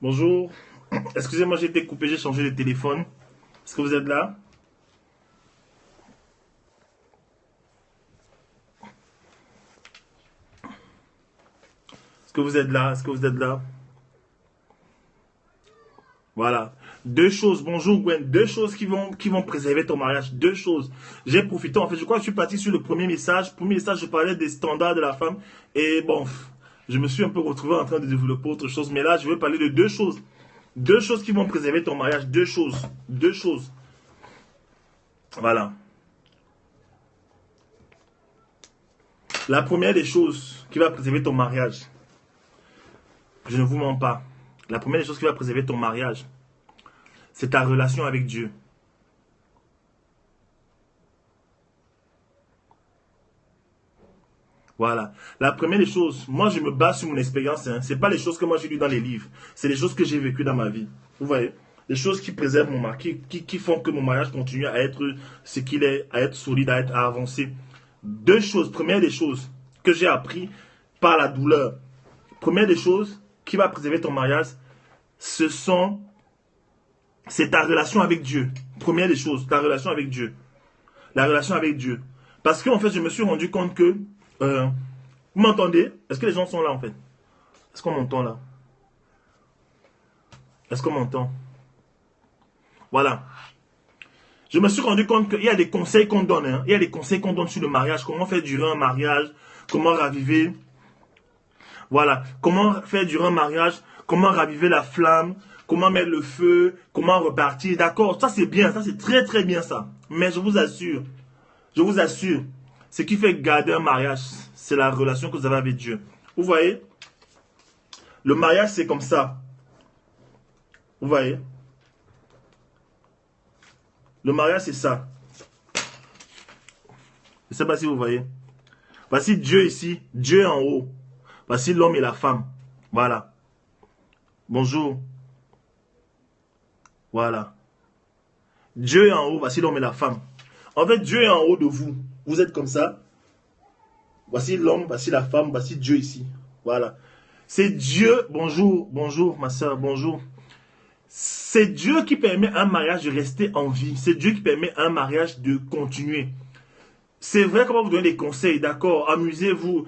Bonjour. Excusez-moi, j'ai été coupé, j'ai changé de téléphone. Est-ce que vous êtes là? Est-ce que vous êtes là? Est-ce que vous êtes là? Voilà. Deux choses, bonjour Gwen, deux choses qui vont préserver ton mariage. Deux choses. J'ai profité, en fait, je crois que je suis parti sur le premier message. Premier message, je parlais des standards de la femme. Et bon, je me suis un peu retrouvé en train de développer autre chose. Mais là, je vais parler de deux choses. Deux choses qui vont préserver ton mariage. Deux choses. Deux choses. Voilà. La première des choses qui va préserver ton mariage, je ne vous mens pas. La première des choses qui va préserver ton mariage, c'est ta relation avec Dieu. Voilà. La première des choses, moi je me base sur mon expérience. Hein. Ce n'est pas les choses que moi j'ai lues dans les livres. C'est les choses que j'ai vécues dans ma vie. Vous voyez? Les choses qui préservent mon mariage, qui font que mon mariage continue à être ce qu'il est, à être solide, à avancer. Deux choses. Première des choses que j'ai appris par la douleur. Première des choses qui va préserver ton mariage, c'est ta relation avec Dieu. Première des choses, ta relation avec Dieu. La relation avec Dieu. Parce qu'en fait, je me suis rendu compte que... vous m'entendez? Est-ce que les gens sont là en fait? Est-ce qu'on m'entend là? Est-ce qu'on m'entend? Voilà. Je me suis rendu compte qu'il y a des conseils qu'on donne. Hein. Il y a des conseils qu'on donne sur le mariage. Comment faire durer un mariage. Comment raviver. Voilà. Comment faire durer un mariage. Comment raviver la flamme. Comment mettre le feu. Comment repartir. D'accord. Ça c'est bien. Ça c'est très très bien ça. Mais je vous assure. Ce qui fait garder un mariage, c'est la relation que vous avez avec Dieu. Vous voyez? Le mariage c'est comme ça. Vous voyez? Le mariage, c'est ça. Je ne sais pas si vous voyez. Voici Dieu ici, Dieu en haut. Voici l'homme et la femme. Voilà. Bonjour. Voilà. Dieu est en haut, voici l'homme et la femme. En fait, Dieu est en haut de vous. Vous êtes comme ça. Voici l'homme, voici la femme, voici Dieu ici. Voilà. C'est Dieu. Bonjour, bonjour, ma soeur, bonjour. C'est Dieu qui permet un mariage de rester en vie. C'est Dieu qui permet un mariage de continuer. C'est vrai qu'on va vous donner des conseils, d'accord. Amusez-vous,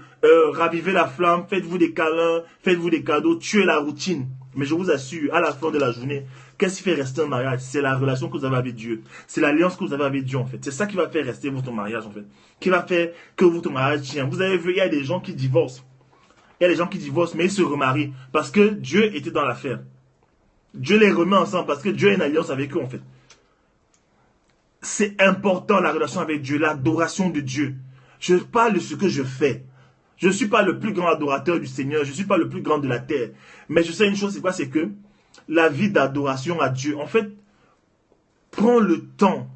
ravivez la flamme, faites-vous des câlins, faites-vous des cadeaux, tuez la routine. Mais je vous assure, à la fin de la journée, qu'est-ce qui fait rester un mariage? C'est la relation que vous avez avec Dieu. C'est l'alliance que vous avez avec Dieu, en fait. C'est ça qui va faire rester votre mariage, en fait. Qui va faire que votre mariage tient. Vous avez vu, il y a des gens qui divorcent. Il y a des gens qui divorcent, mais ils se remarient. Parce que Dieu était dans l'affaire. Dieu les remet ensemble parce que Dieu a une alliance avec eux en fait. C'est important la relation avec Dieu, l'adoration de Dieu. Je parle de ce que je fais. Je ne suis pas le plus grand adorateur du Seigneur, je ne suis pas le plus grand de la terre. Mais je sais une chose, c'est quoi? C'est que la vie d'adoration à Dieu, en fait, prends le temps.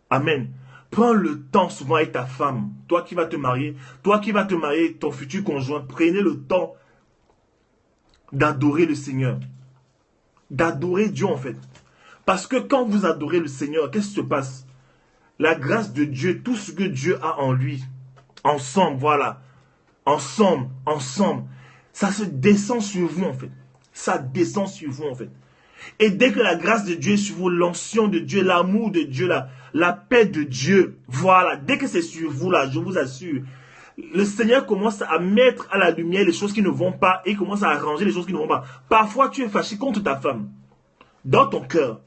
Amen. Prends le temps souvent avec ta femme. Toi qui vas te marier, ton futur conjoint, prenez le temps d'adorer le Seigneur. D'adorer Dieu en fait. Parce que quand vous adorez le Seigneur, qu'est-ce qui se passe? La grâce de Dieu, tout ce que Dieu a en lui, ensemble, voilà, ensemble, ça se descend sur vous en fait. Ça descend sur vous en fait. Et dès que la grâce de Dieu est sur vous, l'onction de Dieu, l'amour de Dieu, la paix de Dieu, voilà, dès que c'est sur vous là, je vous assure, le Seigneur commence à mettre à la lumière les choses qui ne vont pas et commence à arranger les choses qui ne vont pas. Parfois, tu es fâché contre ta femme, dans ton cœur.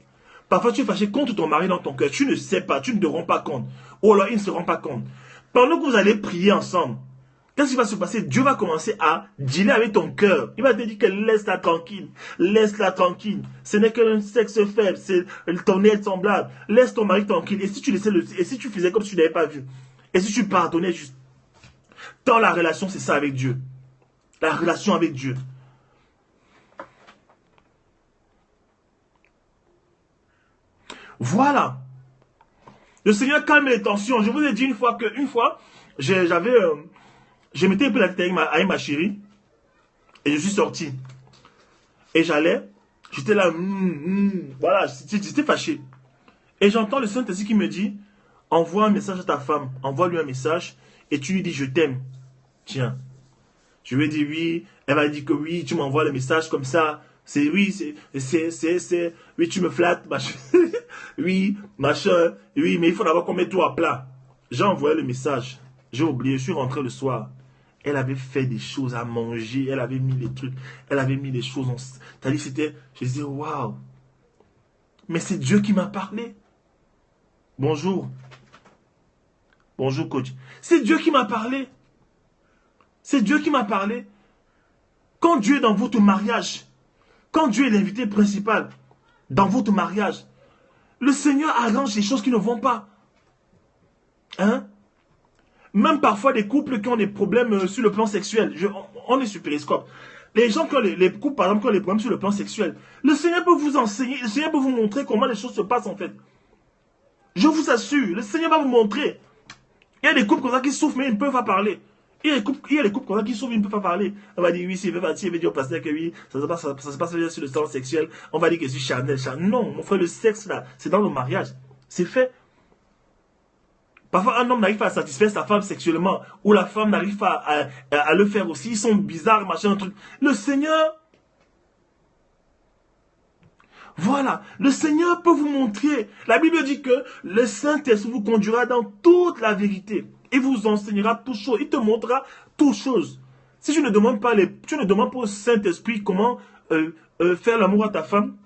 Parfois, tu es fâché contre ton mari dans ton cœur. Tu ne sais pas, tu ne te rends pas compte. Ou alors, il ne se rend pas compte. Pendant que vous allez prier ensemble, qu'est-ce qui va se passer? Dieu va commencer à dealer avec ton cœur. Il va te dire que laisse-la tranquille. Laisse-la tranquille. Ce n'est qu'un sexe faible. C'est ton aide semblable. Laisse ton mari tranquille. Et si tu laissais et si tu faisais comme si tu n'avais pas vu? Et si tu pardonnais juste? Dans la relation, c'est ça avec Dieu. La relation avec Dieu. Voilà. Le Seigneur calme les tensions. Je vous ai dit une fois, je m'étais un peu la tête avec ma chérie. Et je suis sorti. Et j'étais là, voilà, j'étais fâché. Et j'entends le Saint-Esprit qui me dit, envoie un message à ta femme. Envoie-lui un message. Et tu lui dis, je t'aime. Tiens. Je lui ai dit oui. Elle m'a dit que oui, tu m'envoies le message comme ça. C'est oui, oui, tu me flattes, machin. Oui, machin. Oui, mais il faut d'abord qu'on mette tout à plat. J'ai envoyé le message. J'ai oublié, je suis rentré le soir. Elle avait fait des choses à manger, elle avait mis les trucs, elle avait mis les choses en... C'est-à-dire, c'était... Je disais, waouh. Mais c'est Dieu qui m'a parlé. Bonjour. Bonjour, coach. C'est Dieu qui m'a parlé. C'est Dieu qui m'a parlé. Quand Dieu est dans votre mariage, quand Dieu est l'invité principal dans votre mariage, le Seigneur arrange les choses qui ne vont pas. Hein? Même parfois des couples qui ont des problèmes sur le plan sexuel. On est sur Périscope. Les gens qui ont les couples, par exemple, qui ont des problèmes sur le plan sexuel, le Seigneur peut vous enseigner, le Seigneur peut vous montrer comment les choses se passent en fait. Je vous assure, le Seigneur va vous montrer. Il y a des couples comme ça qui souffrent, mais ils ne peuvent pas parler. Il y a des couples comme ça qui souffrent, ils ne peuvent pas parler. On va dire, oui, s'il veut dire au pasteur que oui, ça se passe sur le plan sexuel. On va dire que c'est charnel. Non, mon frère, le sexe là, c'est dans le mariage. C'est fait. Parfois, un homme n'arrive pas à satisfaire sa femme sexuellement, ou la femme n'arrive pas à le faire aussi. Ils sont bizarres, machin, un truc. Le Seigneur, voilà, le Seigneur peut vous montrer. La Bible dit que le Saint-Esprit vous conduira dans toute la vérité. Il vous enseignera toutes choses. Il te montrera toutes choses. Si tu ne demandes pas, tu ne demandes pas au Saint-Esprit comment faire l'amour à ta femme,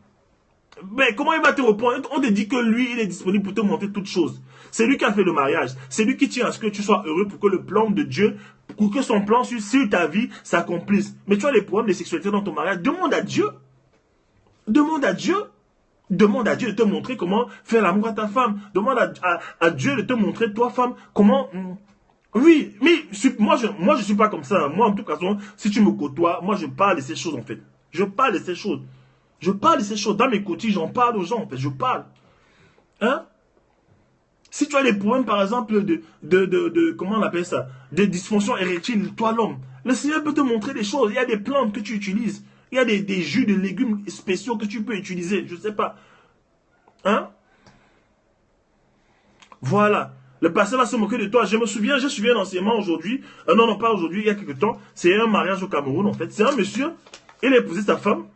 mais comment il va te répondre? On te dit que lui, il est disponible pour te montrer toutes choses. C'est lui qui a fait le mariage. C'est lui qui tient à ce que tu sois heureux pour que le plan de Dieu, pour que son plan sur ta vie s'accomplisse. Mais tu as les problèmes de sexualité dans ton mariage. Demande à Dieu. Demande à Dieu. Demande à Dieu de te montrer comment faire l'amour à ta femme. Demande à Dieu de te montrer, toi, femme, comment... Oui, mais moi, je suis pas comme ça. Moi, en tout cas, si tu me côtoies, moi, je parle de ces choses, en fait. Je parle de ces choses. Je parle de ces choses. Dans mes côtés, j'en parle aux gens, en fait. Je parle. Hein? Si tu as des problèmes, par exemple, comment on appelle ça? De dysfonction érectile, toi, l'homme, le Seigneur peut te montrer des choses. Il y a des plantes que tu utilises. Il y a des jus de légumes spéciaux que tu peux utiliser. Je ne sais pas. Hein? Voilà. Le pasteur va se moquer de toi. Je me souviens, j'ai suivi un enseignement aujourd'hui. Non, pas aujourd'hui, il y a quelque temps. C'est un mariage au Cameroun, en fait. C'est un monsieur. Il a épousé sa femme.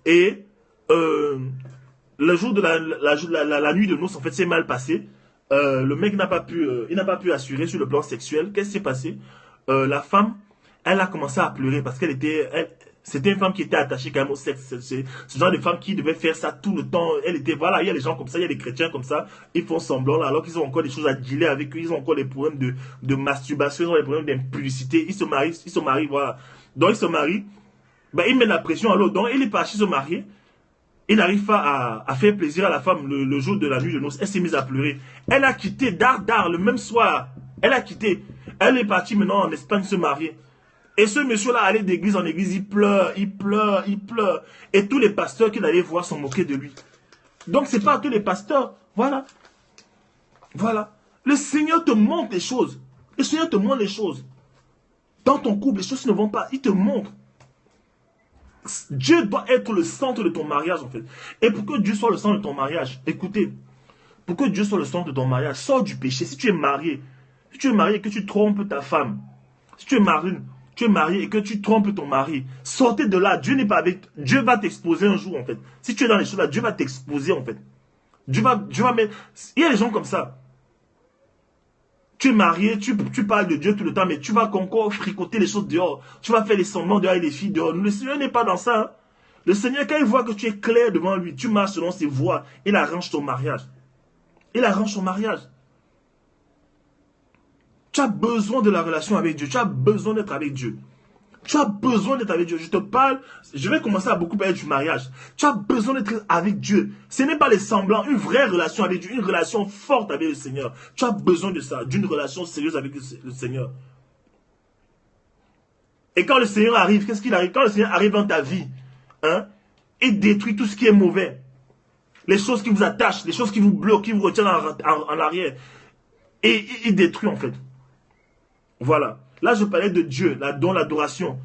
Et le jour de la nuit de noces, en fait, c'est mal passé. Le mec n'a pas pu assurer sur le plan sexuel. Qu'est-ce qui s'est passé? La femme, elle a commencé à pleurer parce c'était une femme qui était attachée quand même au sexe. C'est ce genre de femme qui devait faire ça tout le temps. Voilà, il y a des gens comme ça, il y a des chrétiens comme ça. Ils font semblant là, alors qu'ils ont encore des choses à dealer avec eux. Ils ont encore des problèmes de masturbation, ils ont des problèmes d'impudicité. Ils se marient, voilà. Donc ils se marient. Ben, il met la pression à l'autre. Donc il est parti se marier. Il n'arrive pas à faire plaisir à la femme le jour de la nuit de noces. Elle s'est mise à pleurer. Elle a quitté d'art le même soir. Elle a quitté. Elle est partie maintenant en Espagne se marier. Et ce monsieur-là allait d'église en église, il pleure. Et tous les pasteurs qu'il allait voir sont moqués de lui. Donc c'est pas que les pasteurs. Voilà. Voilà. Le Seigneur te montre les choses. Le Seigneur te montre les choses. Dans ton couple, les choses ne vont pas. Il te montre. Dieu doit être le centre de ton mariage, en fait. Et pour que Dieu soit le centre de ton mariage, écoutez, pour que Dieu soit le centre de ton mariage, sors du péché. Si tu es marié et que tu trompes ta femme, si tu es marié et que tu trompes ton mari, sortez de là. Dieu n'est pas avec. Dieu va t'exposer un jour, en fait. Si tu es dans les choses là, Dieu va t'exposer, en fait. Dieu va mettre. Il y a des gens comme ça. Tu es marié, tu parles de Dieu tout le temps, mais tu vas encore fricoter les choses dehors. Tu vas faire les semblants dehors et les filles dehors. Le Seigneur n'est pas dans ça. Hein. Le Seigneur, quand il voit que tu es clair devant lui, tu marches selon ses voies, il arrange ton mariage. Il arrange ton mariage. Tu as besoin de la relation avec Dieu. Tu as besoin d'être avec Dieu. Tu as besoin d'être avec Dieu. Je te parle, je vais commencer à beaucoup parler du mariage. Tu as besoin d'être avec Dieu. Ce n'est pas les semblants, une vraie relation avec Dieu, une relation forte avec le Seigneur. Tu as besoin de ça, d'une relation sérieuse avec le Seigneur. Et quand le Seigneur arrive, qu'est-ce qu'il arrive? Quand le Seigneur arrive dans ta vie, hein, il détruit tout ce qui est mauvais. Les choses qui vous attachent, les choses qui vous bloquent, qui vous retiennent en arrière. Et il détruit en fait. Voilà. Là, je parlais de Dieu, dans l'adoration.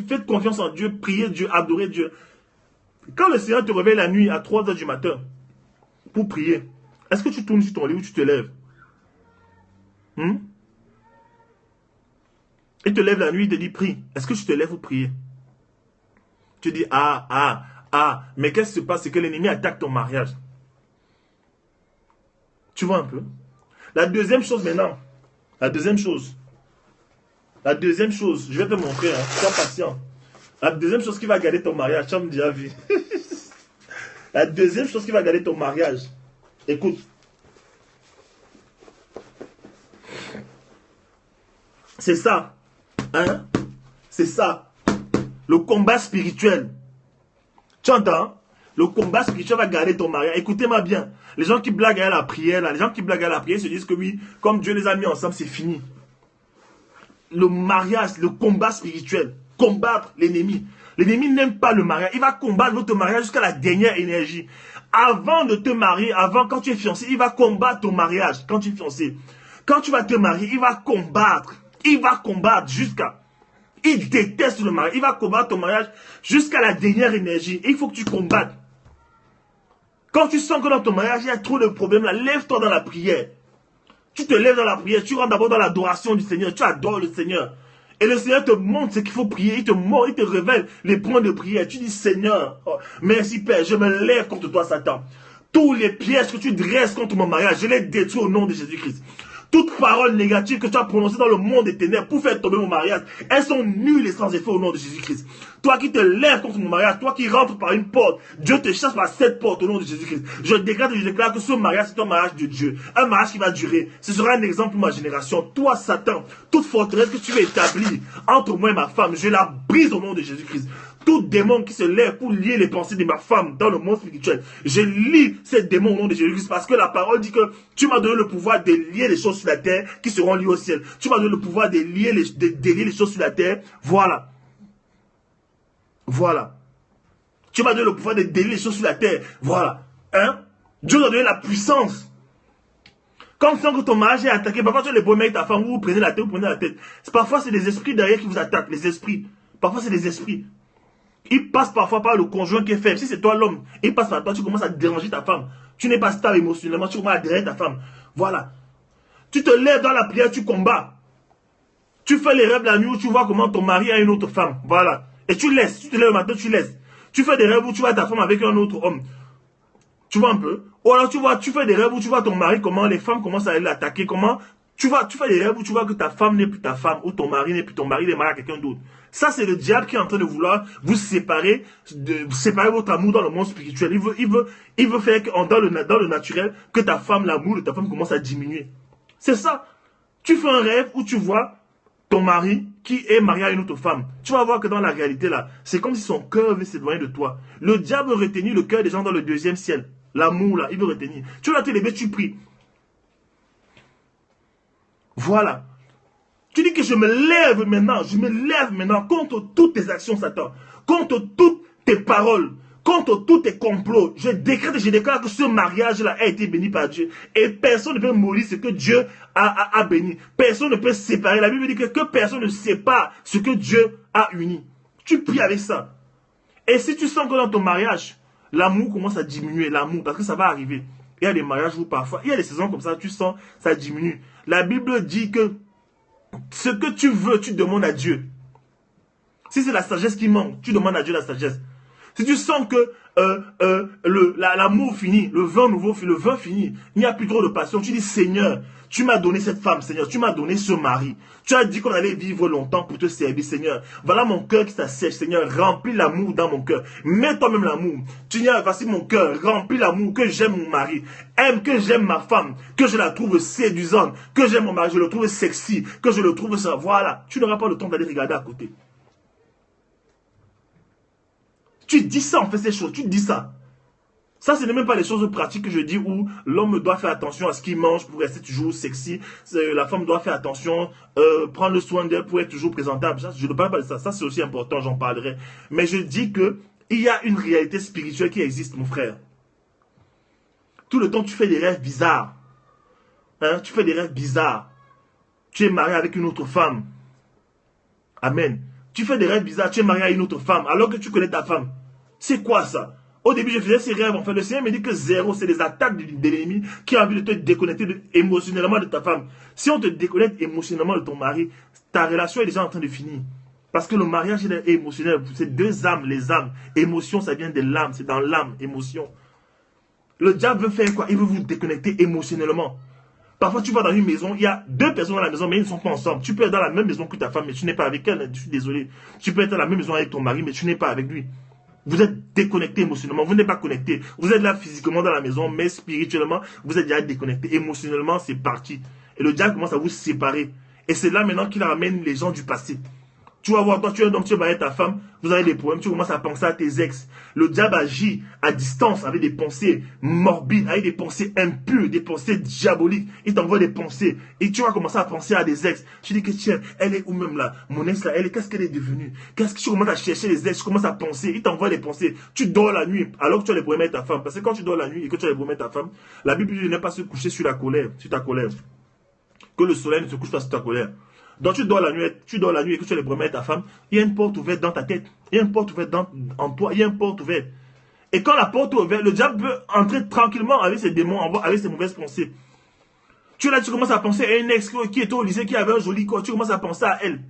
Faites confiance en Dieu, priez Dieu, adorez Dieu. Quand le Seigneur te réveille la nuit à 3 h du matin pour prier, est-ce que tu tournes sur ton lit ou tu te lèves? Il te lève la nuit, il te dit prie. Est-ce que tu te lèves ou prier? Tu dis, mais qu'est-ce qui se passe? C'est que l'ennemi attaque ton mariage. Tu vois un peu? La deuxième chose maintenant, je vais te montrer, hein, sois patient. La deuxième chose qui va garder ton mariage, tu as déjà vu. La deuxième chose qui va garder ton mariage, écoute. C'est ça. Hein? C'est ça. Le combat spirituel. Tu entends? Le combat spirituel va garder ton mariage. Écoutez-moi bien. Les gens qui blaguent à la prière, là, les gens qui blaguent à la prière se disent que oui, comme Dieu les a mis ensemble, c'est fini. Le mariage, le combat spirituel, combattre l'ennemi. L'ennemi n'aime pas le mariage. Il va combattre votre mariage jusqu'à la dernière énergie. Avant de te marier, quand tu es fiancé, il va combattre ton mariage quand tu es fiancé. Quand tu vas te marier, il va combattre. Il va combattre jusqu'à... Il déteste le mariage. Il va combattre ton mariage jusqu'à la dernière énergie. Et il faut que tu combattes. Quand tu sens que dans ton mariage, il y a trop de problèmes, là, lève-toi dans la prière. Tu te lèves dans la prière, tu rentres d'abord dans l'adoration du Seigneur, tu adores le Seigneur. Et le Seigneur te montre ce qu'il faut prier, il te révèle les points de prière. Tu dis, Seigneur, oh, merci Père, je me lève contre toi Satan. Tous les pièges que tu dresses contre mon mariage, je les détruis au nom de Jésus-Christ. Toutes paroles négatives que tu as prononcées dans le monde des ténèbres pour faire tomber mon mariage, elles sont nulles et sans effet au nom de Jésus-Christ. Toi qui te lèves contre mon mariage, toi qui rentres par une porte, Dieu te chasse par cette porte au nom de Jésus-Christ. Je déclare que ce mariage, c'est un mariage de Dieu. Un mariage qui va durer. Ce sera un exemple pour ma génération. Toi, Satan, toute forteresse que tu veux établir entre moi et ma femme, je la brise au nom de Jésus-Christ. Tout démon qui se lève pour lier les pensées de ma femme dans le monde spirituel, je lie ces démons au nom de Jésus-Christ parce que la parole dit que tu m'as donné le pouvoir de lier les choses sur la terre qui seront liées au ciel. Tu m'as donné le pouvoir de lier les choses sur la terre. Voilà. Voilà. Tu m'as donné le pouvoir de délier les choses sur la terre. Voilà. Hein? Dieu t'a donné la puissance. Comme ça que ton mariage est attaqué, parfois tu as les problèmes avec ta femme, vous prenez la tête, vous prenez la tête. Parfois c'est des esprits derrière qui vous attaquent, les esprits. Parfois c'est des esprits. Il passe parfois par le conjoint qui est faible. Si c'est toi l'homme, il passe par toi, tu commences à déranger ta femme. Tu n'es pas stable émotionnellement, tu commences à déranger ta femme. Voilà. Tu te lèves dans la prière, tu combats. Tu fais les rêves la nuit où tu vois comment ton mari a une autre femme. Voilà. Et tu laisses. Tu te lèves le matin, tu laisses. Tu fais des rêves où tu vois ta femme avec un autre homme. Tu vois un peu. Ou alors tu fais des rêves où tu vois ton mari, comment les femmes commencent à l'attaquer, comment... Tu fais des rêves où tu vois que ta femme n'est plus ta femme, ou ton mari n'est plus ton mari, il est marié à quelqu'un d'autre. Ça, c'est le diable qui est en train de vouloir vous séparer votre amour dans le monde spirituel. Il veut faire que dans le naturel, que ta femme, l'amour de ta femme commence à diminuer. C'est ça. Tu fais un rêve où tu vois ton mari qui est marié à une autre femme. Tu vas voir que dans la réalité, là, c'est comme si son cœur veut s'éloigner de toi. Le diable veut retenir le cœur des gens dans le deuxième ciel. L'amour, là, il veut retenir. Tu vas te lever, tu pries. Voilà. Tu dis que je me lève maintenant contre toutes tes actions, Satan, contre toutes tes paroles, contre tous tes complots. Je déclare que ce mariage-là a été béni par Dieu. Et personne ne peut mourir ce que Dieu a béni. Personne ne peut séparer. La Bible dit que personne ne sépare ce que Dieu a uni. Tu pries avec ça. Et si tu sens que dans ton mariage, l'amour commence à diminuer, l'amour, parce que ça va arriver. Il y a des mariages où parfois, il y a des saisons comme ça, tu sens, ça diminue. La Bible dit que ce que tu veux, tu demandes à Dieu. Si c'est la sagesse qui manque, tu demandes à Dieu la sagesse. Si tu sens que l'amour finit, le vin finit, il n'y a plus trop de passion, tu dis Seigneur, tu m'as donné cette femme, Seigneur, tu m'as donné ce mari. Tu as dit qu'on allait vivre longtemps pour te servir, Seigneur. Voilà mon cœur qui s'assèche, Seigneur, remplis l'amour dans mon cœur. Mets toi-même l'amour. Tu dis, voici mon cœur, remplis l'amour, que j'aime mon mari, que j'aime ma femme, que je la trouve séduisante, que j'aime mon mari, je le trouve sexy, que je le trouve ça. Voilà, tu n'auras pas le temps d'aller regarder à côté. Tu dis ça, on fait ces choses, tu dis ça. Ça, ce n'est même pas les choses pratiques que je dis où l'homme doit faire attention à ce qu'il mange pour rester toujours sexy. La femme doit faire attention, prendre soin d'elle pour être toujours présentable. Ça, je ne parle pas de ça. Ça, c'est aussi important, j'en parlerai. Mais je dis qu'il y a une réalité spirituelle qui existe, mon frère. Tout le temps, tu fais des rêves bizarres. Hein? Tu fais des rêves bizarres. Tu es marié avec une autre femme. Amen. Tu fais des rêves bizarres, tu es marié à une autre femme, alors que tu connais ta femme. C'est quoi ça? Au début, je faisais ces rêves. En fait, le Seigneur me dit que zéro, c'est des attaques de l'ennemi qui a envie de te déconnecter émotionnellement de ta femme. Si on te déconnecte émotionnellement de ton mari, ta relation est déjà en train de finir. Parce que le mariage il est émotionnel. C'est deux âmes, les âmes. Émotion, ça vient de l'âme. C'est dans l'âme, émotion. Le diable veut faire quoi? Il veut vous déconnecter émotionnellement. Parfois, tu vas dans une maison, il y a deux personnes dans la maison, mais ils ne sont pas ensemble. Tu peux être dans la même maison que ta femme, mais tu n'es pas avec elle. Je suis désolé. Tu peux être dans la même maison avec ton mari, mais tu n'es pas avec lui. Vous êtes déconnecté émotionnellement. Vous n'êtes pas connecté. Vous êtes là physiquement dans la maison, mais spirituellement, vous êtes déjà déconnecté. Émotionnellement, c'est parti. Et le diable commence à vous séparer. Et c'est là maintenant qu'il ramène les gens du passé. Tu vas voir, toi, tu es un homme, tu vas marier ta femme, vous avez des problèmes, tu commences à penser à tes ex. Le diable agit à distance avec des pensées morbides, avec des pensées impures, des pensées diaboliques. Il t'envoie des pensées et tu vas commencer à penser à des ex. Tu dis que tiens, elle est où même là? Mon ex là, qu'est-ce qu'elle est devenue? Qu'est-ce que tu commences à chercher les ex? Tu commences à penser, il t'envoie des pensées. Tu dors la nuit alors que tu as des problèmes avec ta femme. Parce que quand tu dors la nuit et que tu as des problèmes avec ta femme, la Bible dit de ne pas se coucher sur la colère, sur ta colère. Que le soleil ne se couche pas sur ta colère. Donc tu dors la nuit et que tu as les problèmes avec ta femme, il y a une porte ouverte dans ta tête, il y a une porte ouverte en toi, il y a une porte ouverte. Et quand la porte est ouverte, le diable peut entrer tranquillement avec ses démons, avec ses mauvaises pensées. Tu es là, tu commences à penser à une ex qui était au lycée, qui avait un joli corps, tu commences à penser à elle.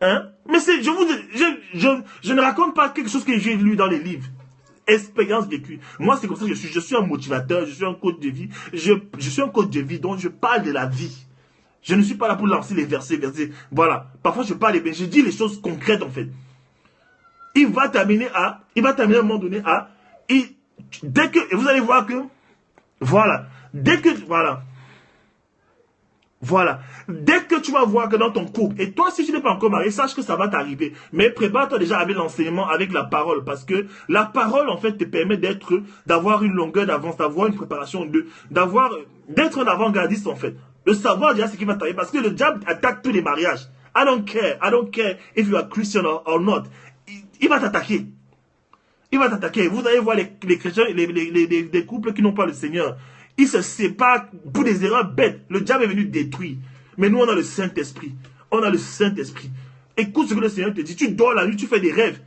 Hein? Mais je ne raconte pas quelque chose que j'ai lu dans les livres. Expérience vécue. Moi, c'est comme ça que je suis. Je suis un motivateur, je suis un coach de vie. Je suis un coach de vie, donc je parle de la vie. Je ne suis pas là pour lancer les versets. Voilà. Parfois, je parle, je dis les choses concrètes, en fait. Il va t'amener à un moment donné à, et vous allez voir que, voilà, dès que tu vas voir que dans ton couple, et toi, si tu n'es pas encore marié, sache que ça va t'arriver. Mais prépare-toi déjà avec l'enseignement, avec la parole, parce que la parole, en fait, te permet d'avoir une longueur d'avance, d'avoir une préparation, d'être un avant-gardiste, en fait. De savoir déjà ce qui va t'arriver, parce que le diable attaque tous les mariages. I don't care if you are Christian or not. Il va t'attaquer. Il va t'attaquer. Vous allez voir les chrétiens, les couples qui n'ont pas le Seigneur. Ils se séparent pour des erreurs bêtes. Le diable est venu détruire. Mais nous, on a le Saint-Esprit. On a le Saint-Esprit. Écoute ce que le Seigneur te dit. Tu dors la nuit, tu fais des rêves.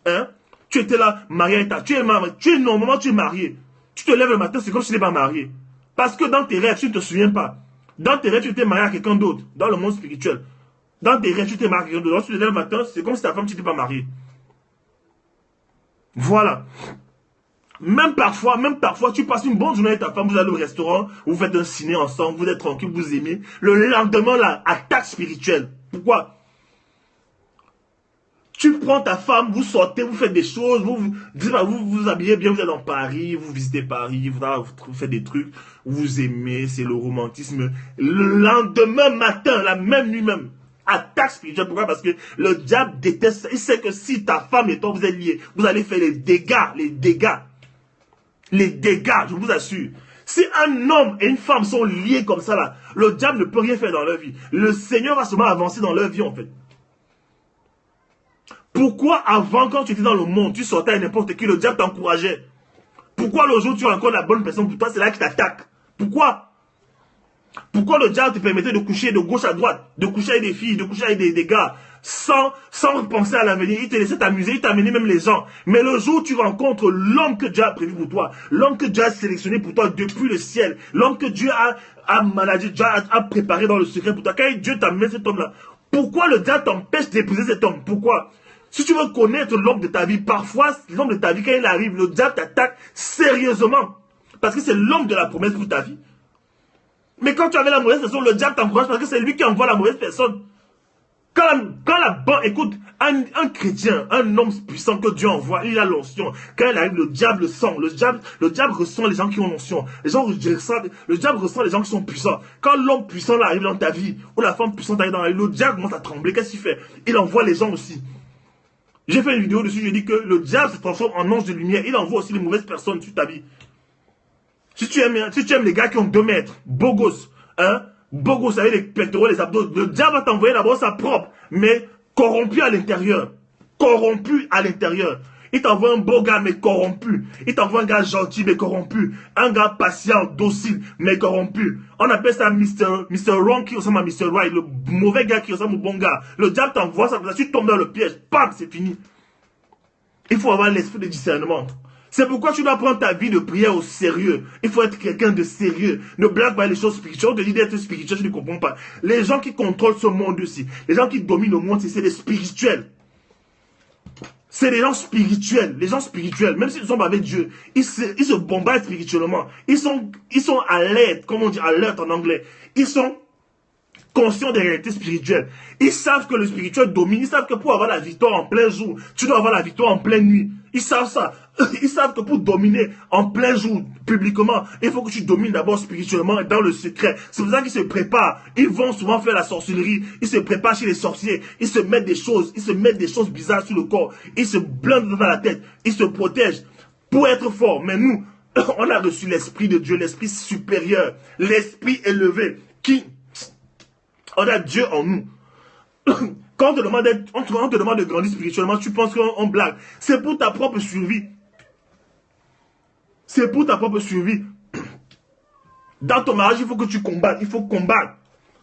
Hein? Tu étais là, marié avec ta. Normalement, tu es marié. Tu te lèves le matin, c'est comme si tu n'étais pas marié. Parce que dans tes rêves, tu ne te souviens pas. Dans tes rêves, tu t'es marié à quelqu'un d'autre. Dans le monde spirituel. Dans tes rêves, tu t'es marié à quelqu'un d'autre. Lorsque tu te lèves le matin, c'est comme si ta femme, tu n'étais pas marié. Voilà. Même parfois, tu passes une bonne journée avec ta femme, vous allez au restaurant, vous faites un ciné ensemble, vous êtes tranquille, vous aimez. Le lendemain, là, attaque spirituelle. Pourquoi? Tu prends ta femme, vous sortez, vous faites des choses, vous habillez bien, vous êtes dans Paris, vous visitez Paris, vous faites des trucs, vous aimez, c'est le romantisme. Le lendemain matin, la même nuit même, attaque spirituelle. Pourquoi? Parce que le diable déteste ça. Il sait que si ta femme et toi vous êtes liés, vous allez faire les dégâts, je vous assure. Si un homme et une femme sont liés comme ça là, le diable ne peut rien faire dans leur vie. Le Seigneur va seulement avancer dans leur vie en fait. Pourquoi avant, quand tu étais dans le monde, tu sortais à n'importe qui, le diable t'encourageait? Pourquoi le jour où tu as encore la bonne personne pour toi, c'est là qu'il t'attaque? Pourquoi le diable te permettait de coucher de gauche à droite, de coucher avec des filles, de coucher avec des gars, sans penser à l'avenir? Il te laissait t'amuser, il t'amenait même les gens. Mais le jour où tu rencontres l'homme que Dieu a prévu pour toi, l'homme que Dieu a sélectionné pour toi depuis le ciel, l'homme que Dieu a managé, Dieu a préparé dans le secret pour toi, quand Dieu t'amène cet homme-là, pourquoi le diable t'empêche d'épouser cet homme? Pourquoi? Si tu veux connaître l'homme de ta vie, parfois, l'homme de ta vie, quand il arrive, le diable t'attaque sérieusement. Parce que c'est l'homme de la promesse pour ta vie. Mais quand tu avais la mauvaise personne, le diable t'encourage parce que c'est lui qui envoie la mauvaise personne. Écoute, un chrétien, un homme puissant que Dieu envoie, il a l'onction. Quand il arrive, le diable le sent. Le diable ressent les gens qui ont l'onction. Le diable ressent les gens qui sont puissants. Quand l'homme puissant arrive dans ta vie, ou la femme puissante arrive dans la vie, le diable commence à trembler. Qu'est-ce qu'il fait? Il envoie les gens aussi. J'ai fait une vidéo dessus, je dis que le diable se transforme en ange de lumière. Il envoie aussi les mauvaises personnes sur ta vie. Si tu aimes les gars qui ont 2 mètres, beaux gosses, hein, beaux gosses avec les pectoraux, les abdos, le diable va t'envoyer d'abord sa propre, mais corrompu à l'intérieur. Corrompu à l'intérieur. Il t'envoie un beau gars, mais corrompu. Il t'envoie un gars gentil, mais corrompu. Un gars patient, docile, mais corrompu. On appelle ça Mr. Wrong qui ressemble à Mr. Right. Le mauvais gars qui ressemble au bon gars. Le diable t'envoie ça, tu tombes dans le piège. Bam, c'est fini. Il faut avoir l'esprit de discernement. C'est pourquoi tu dois prendre ta vie de prière au sérieux. Il faut être quelqu'un de sérieux. Ne blague pas les choses spirituelles. On te dit d'être spirituel, je ne comprends pas. Les gens qui contrôlent ce monde-ci, les gens qui dominent le monde, c'est des spirituels. C'est les gens spirituels. Les gens spirituels, même s'ils sont pas avec Dieu, ils se bombardent spirituellement. Ils sont alerte, comme on dit alerte en anglais. Ils sont conscients des réalités spirituelles. Ils savent que le spirituel domine. Ils savent que pour avoir la victoire en plein jour, tu dois avoir la victoire en pleine nuit. Ils savent ça. Ils savent que pour dominer en plein jour, publiquement, il faut que tu domines d'abord spirituellement et dans le secret. C'est pour ça qu'ils se préparent. Ils vont souvent faire la sorcellerie. Ils se préparent chez les sorciers. Ils se mettent des choses bizarres sur le corps. Ils se blindent dans la tête. Ils se protègent pour être forts. Mais nous, on a reçu l'esprit de Dieu, l'esprit supérieur, l'esprit élevé, on a Dieu en nous. Quand on te demande de grandir spirituellement, tu penses qu'on blague. C'est pour ta propre survie. C'est pour ta propre survie. Dans ton mariage, il faut que tu combattes. Il faut combattre.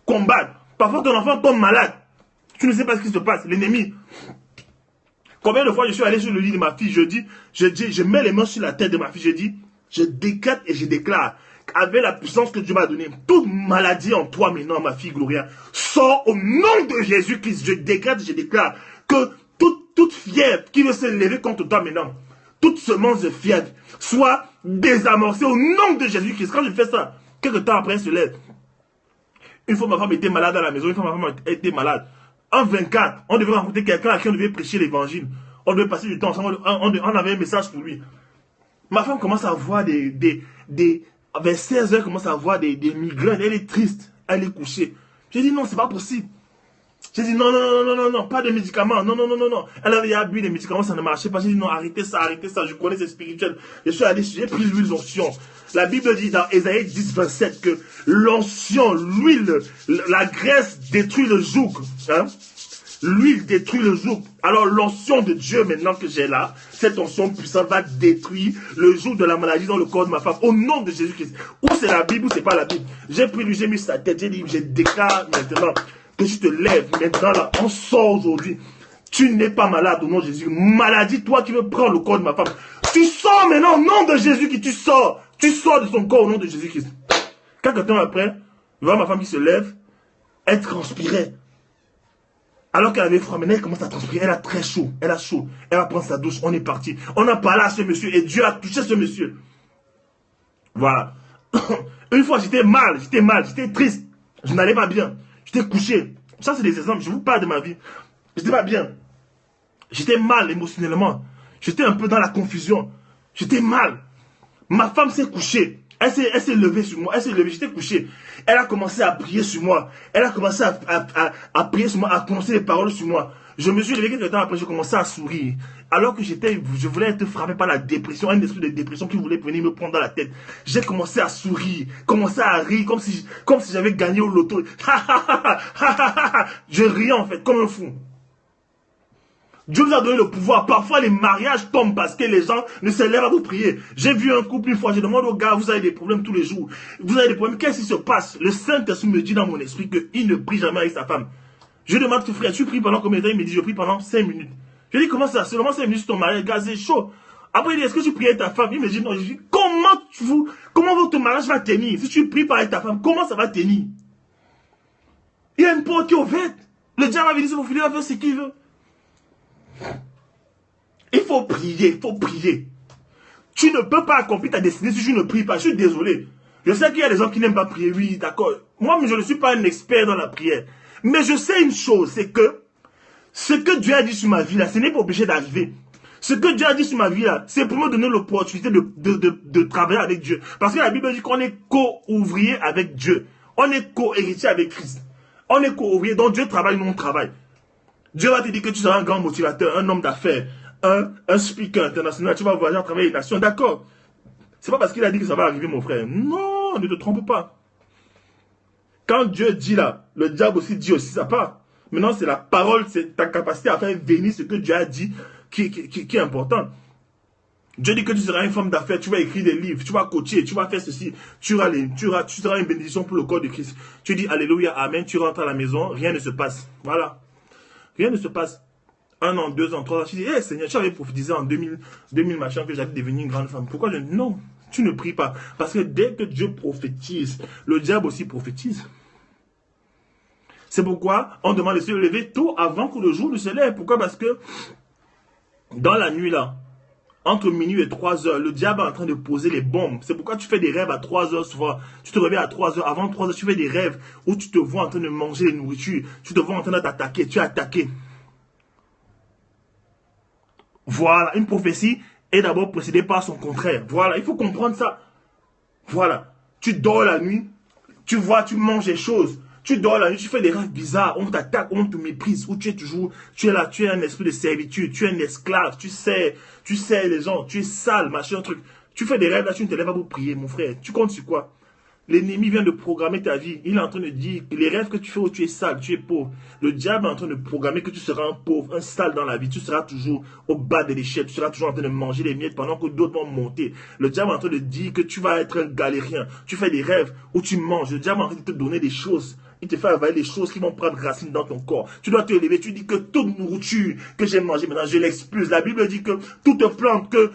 Combattre. Parfois, ton enfant tombe malade. Tu ne sais pas ce qui se passe. L'ennemi. Combien de fois je suis allé sur le lit de ma fille, je mets les mains sur la tête de ma fille, je décrète et je déclare, avec la puissance que Dieu m'a donnée, toute maladie en toi maintenant, ma fille Gloria, sort au nom de Jésus-Christ. Je décrète et je déclare que toute fièvre qui veut se lever contre toi maintenant, toute semence de fièvre, soit désamorcée au nom de Jésus-Christ. Quand je fais ça, quelques temps après, elle se lève. Une fois ma femme était malade à la maison, une fois ma femme était malade. En 24, on devait rencontrer quelqu'un à qui on devait prêcher l'évangile. On devait passer du temps ensemble, on avait un message pour lui. Ma femme commence à avoir vers 16 heures, commence à avoir des migraines. Elle est triste, elle est couchée. J'ai dit non, c'est pas possible. J'ai dit non, pas de médicaments, non. Elle avait bu des médicaments, ça ne marchait pas. J'ai dit non, arrêtez ça, je connais, c'est spirituel. Je suis allé, j'ai pris l'huile d'onction. La Bible dit dans Ésaïe 10, 27 que l'onction, l'huile, la graisse détruit le joug. Hein? L'huile détruit le joug. Alors l'onction de Dieu maintenant que j'ai là, cette onction puissante va détruire le joug de la maladie dans le corps de ma femme. Au nom de Jésus-Christ. Ou c'est la Bible ou c'est pas la Bible. J'ai pris lui, j'ai mis sa tête, j'ai dit, je déclare maintenant que tu te lèves maintenant là, on sort aujourd'hui. Tu n'es pas malade au nom de Jésus. Maladie, toi qui veux prendre le corps de ma femme. Tu sors maintenant au nom de Jésus qui tu sors. Tu sors de son corps au nom de Jésus-Christ. Quelques temps après, je vois ma femme qui se lève, elle transpirait. Alors qu'elle avait froid, maintenant elle commence à transpirer, elle a très chaud, elle a chaud. Elle va prendre sa douche, on est parti. On a parlé à ce monsieur et Dieu a touché ce monsieur. Voilà. Une fois j'étais mal, j'étais triste. Je n'allais pas bien. J'étais couché. Ça c'est des exemples, je vous parle de ma vie. J'étais pas bien. J'étais mal émotionnellement. J'étais un peu dans la confusion. J'étais mal. Ma femme s'est couchée. Elle s'est levée sur moi. Elle s'est levée. J'étais couché. Elle a commencé à prier sur moi. Elle a commencé à prier sur moi, à prononcer les paroles sur moi. Je me suis levé quelques temps après, j'ai commencé à sourire. Alors que je voulais être frappé par la dépression, un esprit de dépression qui voulait venir me prendre dans la tête. J'ai commencé à sourire, commencé à rire, comme si j'avais gagné au loto. Je riais en fait, comme un fou. Dieu nous a donné le pouvoir. Parfois, les mariages tombent parce que les gens ne se lèvent à vous prier. J'ai vu un couple une fois, je demande aux gars, vous avez des problèmes tous les jours. Vous avez des problèmes, qu'est-ce qui se passe? Le Saint-Esprit me dit dans mon esprit qu'il ne prie jamais avec sa femme. Je demande, frère, tu pries pendant combien de temps? Il me dit, je prie pendant 5 minutes. Je dis, comment ça? Seulement 5 minutes sur ton mariage, gars, c'est chaud. Après, il dit, est-ce que tu pries avec ta femme? Il me dit, non. Je dis, comment votre mariage va tenir? Si tu pries pas avec ta femme, comment ça va tenir? Il y a une porte qui est ouverte. Le diable va venir, vous filer, il va faire ce qu'il veut. Il faut prier, il faut prier. Tu ne peux pas accomplir ta destinée si tu ne pries pas. Je suis désolé. Je sais qu'il y a des gens qui n'aiment pas prier, oui, d'accord. Moi, je ne suis pas un expert dans la prière. Mais je sais une chose, c'est que ce que Dieu a dit sur ma vie là, ce n'est pas obligé d'arriver. Ce que Dieu a dit sur ma vie là, c'est pour me donner l'opportunité de travailler avec Dieu. Parce que la Bible dit qu'on est co-ouvrier avec Dieu. On est co-héritier avec Christ. On est co-ouvrier, donc Dieu travaille, nous on travaille. Dieu va te dire que tu seras un grand motivateur, un homme d'affaires, un speaker international, tu vas voyager à travers les nations, d'accord. C'est pas parce qu'il a dit que ça va arriver, mon frère. Non, ne te trompe pas. Quand Dieu dit là, le diable aussi dit aussi sa part. Maintenant, c'est la parole, c'est ta capacité à faire venir ce que Dieu a dit qui est important. Dieu dit que tu seras une femme d'affaires, tu vas écrire des livres, tu vas coacher, tu vas faire ceci, tu seras une bénédiction pour le corps de Christ. Tu dis Alléluia, Amen, tu rentres à la maison, rien ne se passe. Voilà. Rien ne se passe. 1 an, 2 ans, 3 ans. Tu dis, hey, Seigneur, tu avais prophétisé en 2000 machin que j'allais devenir une grande femme. Pourquoi non, tu ne pries pas. Parce que dès que Dieu prophétise, le diable aussi prophétise. C'est pourquoi on demande de se lever tôt avant que le jour ne se lève. Pourquoi? Parce que Dans la nuit là, entre minuit et 3 heures, le diable est en train de poser les bombes. C'est pourquoi tu fais des rêves à 3 heures souvent. Tu te réveilles à 3 heures. Avant 3 heures, tu fais des rêves où tu te vois en train de manger les nourritures. Tu te vois en train de t'attaquer. Tu es attaqué. Voilà, une prophétie est d'abord précédée par son contraire. Voilà, il faut comprendre ça. Voilà, tu dors la nuit, tu vois, tu manges des choses. Tu dors la nuit, tu fais des rêves bizarres, on t'attaque, on te méprise, ou tu es toujours, tu es là, tu es un esprit de servitude, tu es un esclave, tu sais les gens, tu es sale, machin, truc. Tu fais des rêves là, tu ne te lèves pas pour prier, mon frère. Tu comptes sur quoi? L'ennemi vient de programmer ta vie. Il est en train de dire que les rêves que tu fais où tu es sale, tu es pauvre. Le diable est en train de programmer que tu seras un pauvre, un sale dans la vie. Tu seras toujours au bas de l'échelle. Tu seras toujours en train de manger les miettes pendant que d'autres vont monter. Le diable est en train de dire que tu vas être un galérien. Tu fais des rêves où tu manges. Le diable est en train de te donner des choses. Il te fait avaler des choses qui vont prendre racine dans ton corps. Tu dois te lever. Tu dis que toute nourriture que j'ai mangée, maintenant je l'expulse. La Bible dit que toute plante que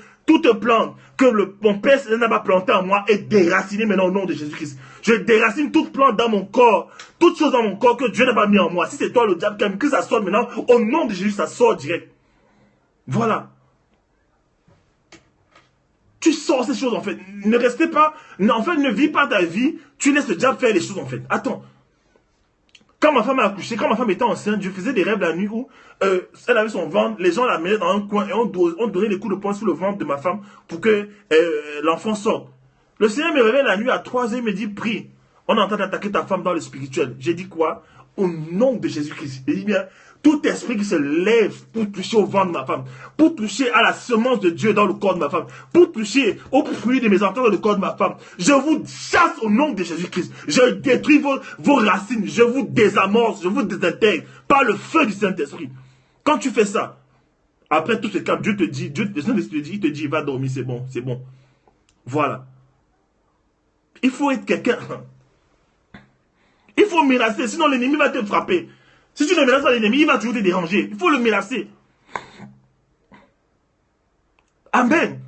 mon Père n'a pas planté en moi est déracinée maintenant au nom de Jésus-Christ. Je déracine toute plante dans mon corps, toute chose dans mon corps que Dieu n'a pas mis en moi. Si c'est toi le diable, que ça sorte maintenant, au nom de Jésus, ça sort direct. Voilà. Tu sors ces choses en fait. Ne restez pas, en fait, ne vis pas ta vie. Tu laisses le diable faire les choses en fait. Attends. Quand ma femme a accouché, quand ma femme était enceinte, je faisais des rêves la nuit où elle avait son ventre, les gens la mettaient dans un coin et on donnait des coups de poing sur le ventre de ma femme pour que l'enfant sorte. Le Seigneur me réveille la nuit à 3 heures, il me dit, prie. On est en train d'attaquer ta femme dans le spirituel. J'ai dit quoi? Au nom de Jésus-Christ. Il dit bien, tout esprit qui se lève pour toucher au ventre de ma femme, pour toucher à la semence de Dieu dans le corps de ma femme, pour toucher au fruit de mes enfants dans le corps de ma femme, je vous chasse au nom de Jésus-Christ. Je détruis vos racines, je vous désamorce, je vous désintègre par le feu du Saint-Esprit. Quand tu fais ça, après tout ce calme, Dieu te dit, le Saint-Esprit te dit, il te dit, va dormir, c'est bon, c'est bon. Voilà. Il faut être quelqu'un. Il faut menacer, sinon l'ennemi va te frapper. Si tu ne menaces pas l'ennemi, il va toujours te déranger. Il faut le menacer. Amen.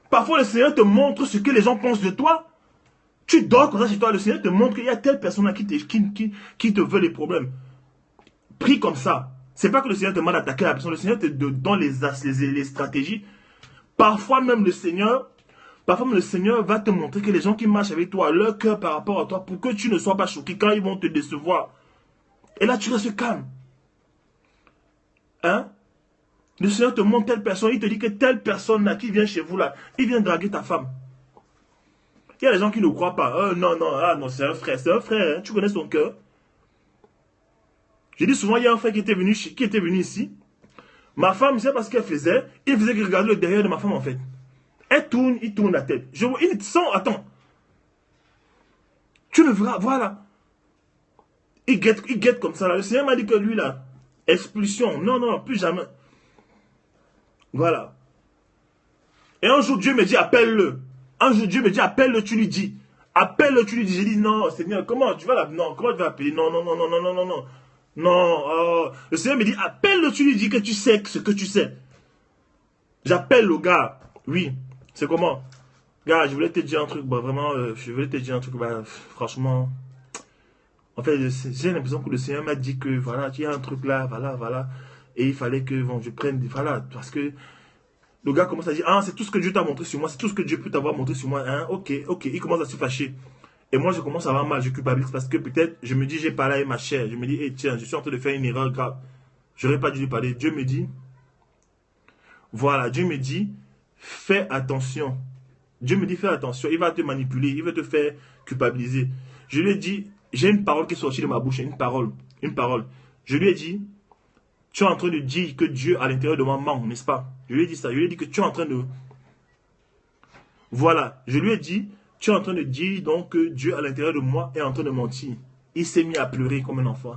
Parfois, le Seigneur te montre ce que les gens pensent de toi. Tu dors comme ça chez toi, le Seigneur te montre qu'il y a telle personne là qui te veut les problèmes. Prie comme ça. C'est pas que le Seigneur te demande d'attaquer la personne. Le Seigneur te donne les stratégies. Parfois même le Seigneur va te montrer que les gens qui marchent avec toi, leur cœur par rapport à toi, pour que tu ne sois pas choqué quand ils vont te décevoir. Et là, tu restes calme. Hein? Le Seigneur te montre telle personne, il te dit que telle personne là qui vient chez vous là, il vient draguer ta femme. Il y a des gens qui ne croient pas. Non, non, c'est un frère, hein? Tu connais son cœur. J'ai dit souvent, il y a un frère qui était venu ici. Ma femme, je ne sais pas ce qu'elle faisait. Il faisait que regarder le derrière de ma femme en fait. Il tourne la tête. Il sent, attends. Tu le verras, voilà. Il guette comme ça là. Le Seigneur m'a dit que lui là, expulsion. Non, non, plus jamais. Voilà. Et un jour, Dieu me dit, appelle-le. Un jour, Dieu me dit, appelle-le, tu lui dis. Appelle-le, tu lui dis. J'ai dit, non, Seigneur, comment tu vas l'appeler? Non, non, non, non, non, non, non, non. Non, le Seigneur me dit, appelle-le, tu lui dis que tu sais ce que tu sais. J'appelle le gars. Oui, c'est comment? Gars, je voulais te dire un truc, bah vraiment, je voulais te dire un truc, bah franchement. En fait, j'ai l'impression que le Seigneur m'a dit que, voilà, il y a un truc là, voilà, voilà. Et il fallait que bon, je prenne, voilà, parce que le gars commence à dire, ah, c'est tout ce que Dieu t'a montré sur moi, c'est tout ce que Dieu peut t'avoir montré sur moi, hein, ok, ok. Il commence à se fâcher. Et moi, je commence à avoir mal, je culpabilise parce que peut-être, je me dis, j'ai parlé avec ma chair. Je me dis, hey, tiens, je suis en train de faire une erreur grave. J'aurais pas dû lui parler. Dieu me dit, voilà, Dieu me dit, fais attention. Dieu me dit, fais attention. Il va te manipuler, il va te faire culpabiliser. Je lui ai dit, j'ai une parole qui est sortie de ma bouche, une parole. Je lui ai dit, tu es en train de dire que Dieu à l'intérieur de moi ment, n'est-ce pas? Je lui ai dit ça. Je lui ai dit que tu es en train de... Voilà, je lui ai dit, tu es en train de dire donc que Dieu à l'intérieur de moi est en train de mentir. Il s'est mis à pleurer comme un enfant.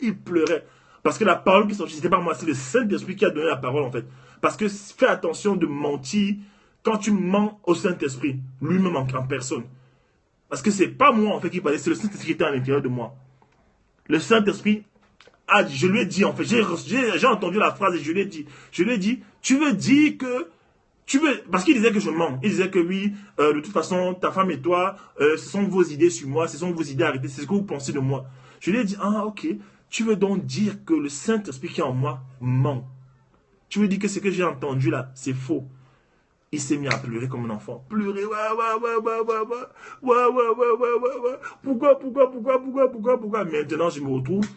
Il pleurait. Parce que la parole qui est sortie, ce n'était pas moi, c'est le Saint-Esprit qui a donné la parole en fait. Parce que fais attention de mentir quand tu mens au Saint-Esprit, lui-même en personne. Parce que c'est pas moi en fait qui parlait, c'est le Saint-Esprit qui était à l'intérieur de moi. Le Saint-Esprit, je lui ai dit en fait, j'ai entendu la phrase et je lui ai dit, tu veux dire que... Parce qu'il disait que je mens. Il disait que oui, de toute façon, ta femme et toi, ce sont vos idées sur moi, ce sont vos idées arrêtées, c'est ce que vous pensez de moi. Je lui ai dit, ah ok, Tu veux donc dire que le Saint-Esprit qui est en moi ment. Tu veux dire que ce que j'ai entendu là, c'est faux. Il s'est mis à pleurer comme un enfant. Pleurer, pourquoi. Maintenant, je me retrouve.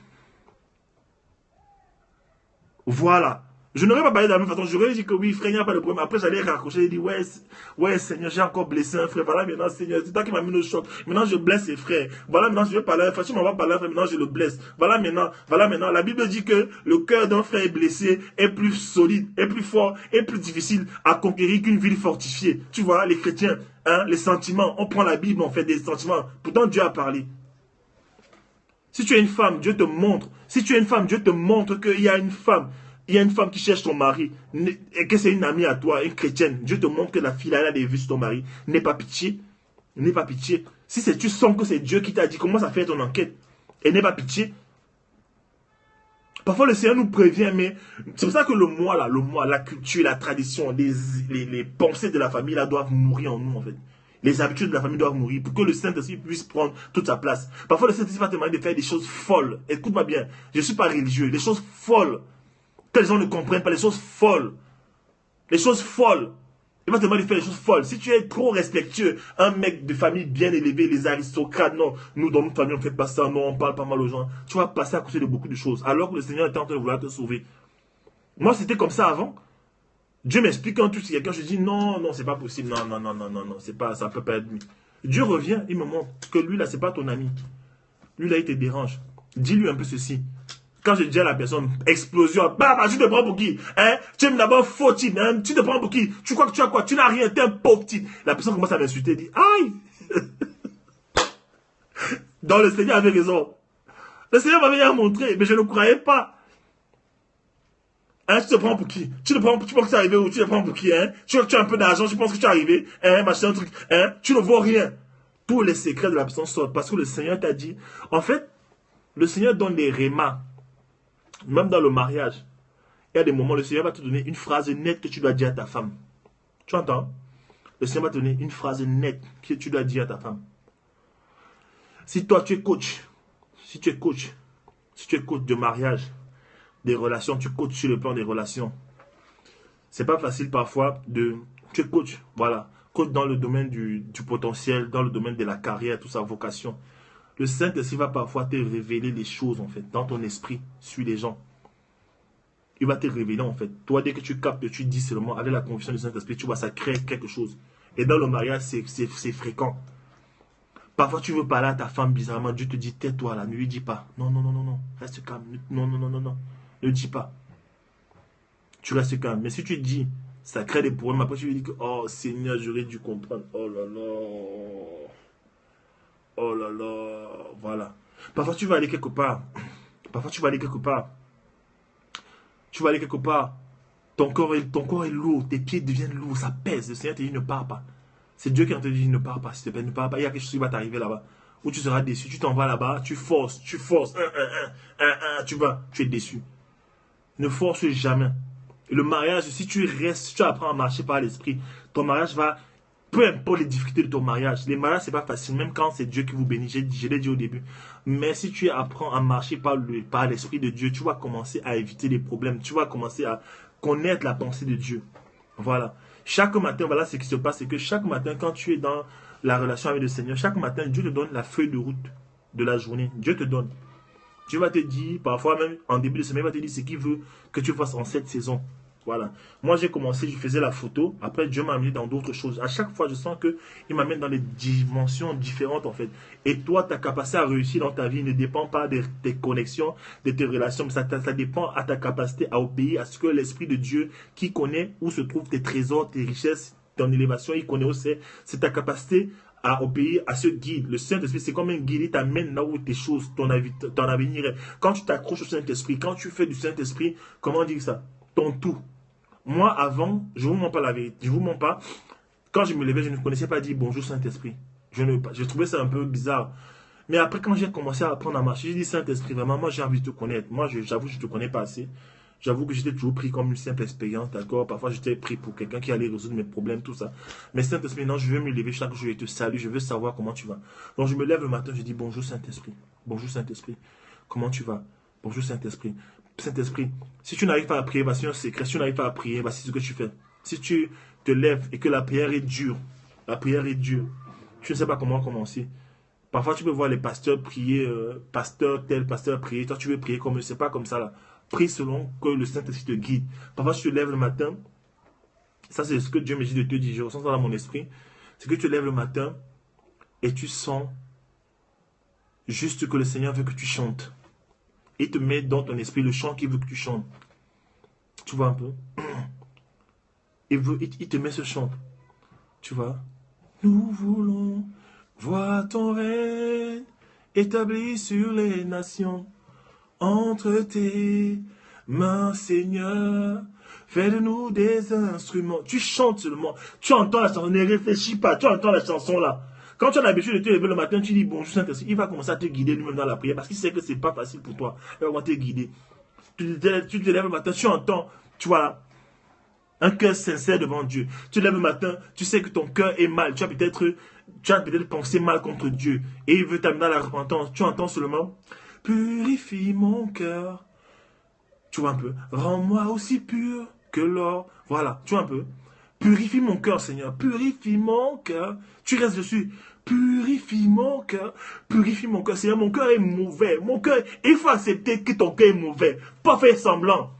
Voilà. Je n'aurais pas parlé de la même façon. J'aurais dit que oui, frère, il n'y a pas de problème. Après, j'allais raccrocher et dire, ouais, Seigneur, j'ai encore blessé un frère. Voilà, maintenant, Seigneur, c'est toi qui m'as mis le choc. Maintenant, je blesse les frères. Voilà, maintenant, je vais parler à un frère. Tu m'en vas parler à un frère. Maintenant, je le blesse. Voilà, maintenant. La Bible dit que le cœur d'un frère blessé est plus solide, est plus fort, est plus difficile à conquérir qu'une ville fortifiée. Tu vois, les chrétiens, hein, les sentiments. On prend la Bible, on fait des sentiments. Pourtant, Dieu a parlé. Si tu es une femme, Dieu te montre. Si tu es une femme, Dieu te montre qu'il y a une femme. Il y a une femme qui cherche ton mari, et que c'est une amie à toi, une chrétienne. Dieu te montre que la fille a des vues sur ton mari. N'aie pas pitié. N'aie pas pitié. Si tu sens que c'est Dieu qui t'a dit, commence à faire ton enquête. Et n'aie pas pitié. Parfois, le Seigneur nous prévient, mais c'est pour ça que le moi, la culture, la tradition, les pensées de la famille, là, doivent mourir en nous, en fait. Les habitudes de la famille doivent mourir pour que le Saint-Esprit puisse prendre toute sa place. Parfois, le Saint-Esprit va te demander de faire des choses folles. Écoute-moi bien, je ne suis pas religieux. Des choses folles. Que les gens ne comprennent pas, les choses folles. Les choses folles. Il va te demander de faire des choses folles. Si tu es trop respectueux, un mec de famille bien élevé, les aristocrates, non, nous dans notre famille on ne fait pas ça, non, on parle pas mal aux gens. Tu vas passer à côté de beaucoup de choses. Alors que le Seigneur est en train de vouloir te sauver. Moi, c'était comme ça avant. Dieu m'explique un truc, c'est quelqu'un, je dis non, c'est pas possible, non, c'est pas, ça peut pas être lui. Dieu revient, il me montre que lui là, c'est pas ton ami. Lui là, il te dérange. Dis-lui un peu ceci. Quand je dis à la personne, explosion, bah, tu te prends pour qui, hein? Tu es d'abord faux type, hein? Tu te prends pour qui? Tu crois que tu as quoi? Tu n'as rien, tu es un pauvre type. La personne commence à m'insulter et dit, aïe! Donc le Seigneur avait raison. Le Seigneur m'avait montré, mais je ne croyais pas. Hein, tu te prends pour qui? Tu penses que tu es arrivé où? Tu te prends pour qui, hein? Tu as un peu d'argent, tu penses que tu es arrivé, hein? Machin, un truc, hein? Tu ne vaux rien. Tous les secrets de la personne sortent parce que le Seigneur t'a dit. En fait, le Seigneur donne des rémas. Même dans le mariage, il y a des moments où le Seigneur va te donner une phrase nette que tu dois dire à ta femme. Tu entends? Le Seigneur va te donner une phrase nette que tu dois dire à ta femme. Si toi tu es coach, si tu es coach de mariage, des relations, tu coaches sur le plan des relations. C'est pas facile parfois de... Tu es coach, voilà. Coach dans le domaine du potentiel, dans le domaine de la carrière, toute sa vocation. Le Saint-Esprit va parfois te révéler les choses, en fait, dans ton esprit, sur les gens. Il va te révéler, en fait. Toi, dès que tu captes, tu dis seulement, avec la conviction du Saint-Esprit, tu vois, ça crée quelque chose. Et dans le mariage, c'est fréquent. Parfois, tu veux parler à ta femme bizarrement, Dieu te dit, tais-toi là, ne lui dis pas. Non, reste calme. Non, ne dis pas. Tu restes calme. Mais si tu dis, ça crée des problèmes. Après, tu lui dis que, oh Seigneur, j'aurais dû comprendre. Oh là là, voilà. Parfois, tu vas aller quelque part. Tu vas aller quelque part. Ton corps est lourd. Tes pieds deviennent lourds. Ça pèse. Le Seigneur te dit ne pars pas. C'est Dieu qui te dit ne pars pas. S'il te plaît, ne pars pas. Il y a quelque chose qui va t'arriver là-bas. Où tu seras déçu. Tu t'en vas là-bas. Tu forces. Tu es déçu. Ne force jamais. Et le mariage, si tu apprends à marcher par l'esprit, ton mariage va... Peu importe les difficultés de ton mariage. Les mariages, c'est pas facile, même quand c'est Dieu qui vous bénit. Je l'ai dit au début. Mais si tu apprends à marcher par l'Esprit de Dieu, tu vas commencer à éviter les problèmes. Tu vas commencer à connaître la pensée de Dieu. Voilà. Chaque matin, voilà ce qui se passe. C'est que chaque matin, quand tu es dans la relation avec le Seigneur, chaque matin, Dieu te donne la feuille de route de la journée. Dieu te donne. Dieu va te dire, parfois même en début de semaine, il va te dire ce qu'il veut que tu fasses en cette saison. Voilà. Moi, j'ai commencé, je faisais la photo. Après, Dieu m'a amené dans d'autres choses. À chaque fois, je sens qu'il m'amène dans des dimensions différentes, en fait. Et toi, ta capacité à réussir dans ta vie ne dépend pas de tes connexions, de tes relations, mais ça dépend à ta capacité à obéir à ce que l'Esprit de Dieu, qui connaît où se trouvent tes trésors, tes richesses, ton élévation, il connaît où c'est ta capacité à obéir à ce guide. Le Saint-Esprit, c'est comme un guide, il t'amène là où tes choses, ton avenir est. Quand tu t'accroches au Saint-Esprit, quand tu fais du Saint-Esprit, comment dire ça? Ton tout. Moi, avant, je ne vous mens pas la vérité. Je ne vous mens pas. Quand je me levais, je ne connaissais pas dire bonjour Saint-Esprit. Je trouvais ça un peu bizarre. Mais après, quand j'ai commencé à apprendre à marcher, j'ai dit Saint-Esprit, vraiment, moi j'ai envie de te connaître. Moi, j'avoue que je ne te connais pas assez. J'avoue que j'étais toujours pris comme une simple expérience, d'accord? Parfois, j'étais pris pour quelqu'un qui allait résoudre mes problèmes, tout ça. Mais Saint-Esprit, non, je veux me lever chaque jour et te saluer. Je veux savoir comment tu vas. Donc, je me lève le matin, je dis bonjour Saint-Esprit. Bonjour Saint-Esprit. Comment tu vas? Bonjour Saint-Esprit. Saint-Esprit, si tu n'arrives pas à prier, voici un secret. Si tu n'arrives pas à prier, voici ce que tu fais. Si tu te lèves et que la prière est dure, tu ne sais pas comment commencer. Parfois, tu peux voir les pasteurs prier, pasteur tel, pasteur prier. Toi, tu veux prier comme eux, c'est pas comme ça là. Prie selon que le Saint-Esprit te guide. Parfois, tu te lèves le matin. Ça, c'est ce que Dieu me dit de te dire. Je ressens ça dans mon esprit. C'est que tu te lèves le matin et tu sens juste que le Seigneur veut que tu chantes. Il te met dans ton esprit le chant qu'il veut que tu chantes. Tu vois un peu? Il te met ce chant. Tu vois? Nous voulons voir ton règne établi sur les nations. Entre tes mains, Seigneur, fais de nous des instruments. Tu chantes seulement. Tu entends la chanson, ne réfléchis pas. Tu entends la chanson là. Quand tu as l'habitude de te lever le matin, tu dis bonjour Saint-Esprit. Il va commencer à te guider lui-même dans la prière parce qu'il sait que c'est pas facile pour toi. Il va te guider. Tu te lèves le matin, tu entends, tu vois là, un cœur sincère devant Dieu. Tu te lèves le matin, tu sais que ton cœur est mal. Tu as peut-être pensé mal contre Dieu et il veut t'amener à la repentance. Tu entends seulement, purifie mon cœur. Tu vois un peu, rends-moi aussi pur que l'or. Voilà, tu vois un peu. Purifie mon cœur, Seigneur. Purifie mon cœur. Tu restes dessus. Purifie mon cœur. Purifie mon cœur. Seigneur, mon cœur est mauvais. Mon cœur, il faut accepter que ton cœur est mauvais. Pas faire semblant.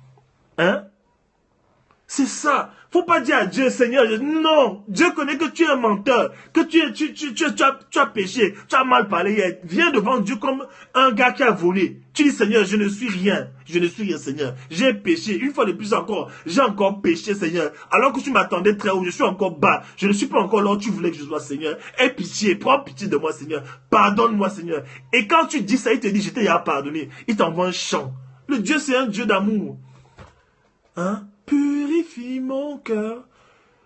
Hein? C'est ça. Faut pas dire à Dieu, Seigneur, non. Dieu connaît que tu es un menteur, que tu as péché, tu as mal parlé. Viens devant Dieu comme un gars qui a volé. Tu dis, Seigneur, je ne suis rien. Je ne suis rien, Seigneur. J'ai péché. Une fois de plus encore, j'ai encore péché, Seigneur. Alors que tu m'attendais très haut, je suis encore bas. Je ne suis pas encore là où tu voulais que je sois, Seigneur. Aie pitié, prends pitié de moi, Seigneur. Pardonne-moi, Seigneur. Et quand tu dis ça, il te dit, je t'ai déjà pardonné. Il t'envoie un chant. Le Dieu, c'est un Dieu d'amour. Hein? Purifie mon cœur,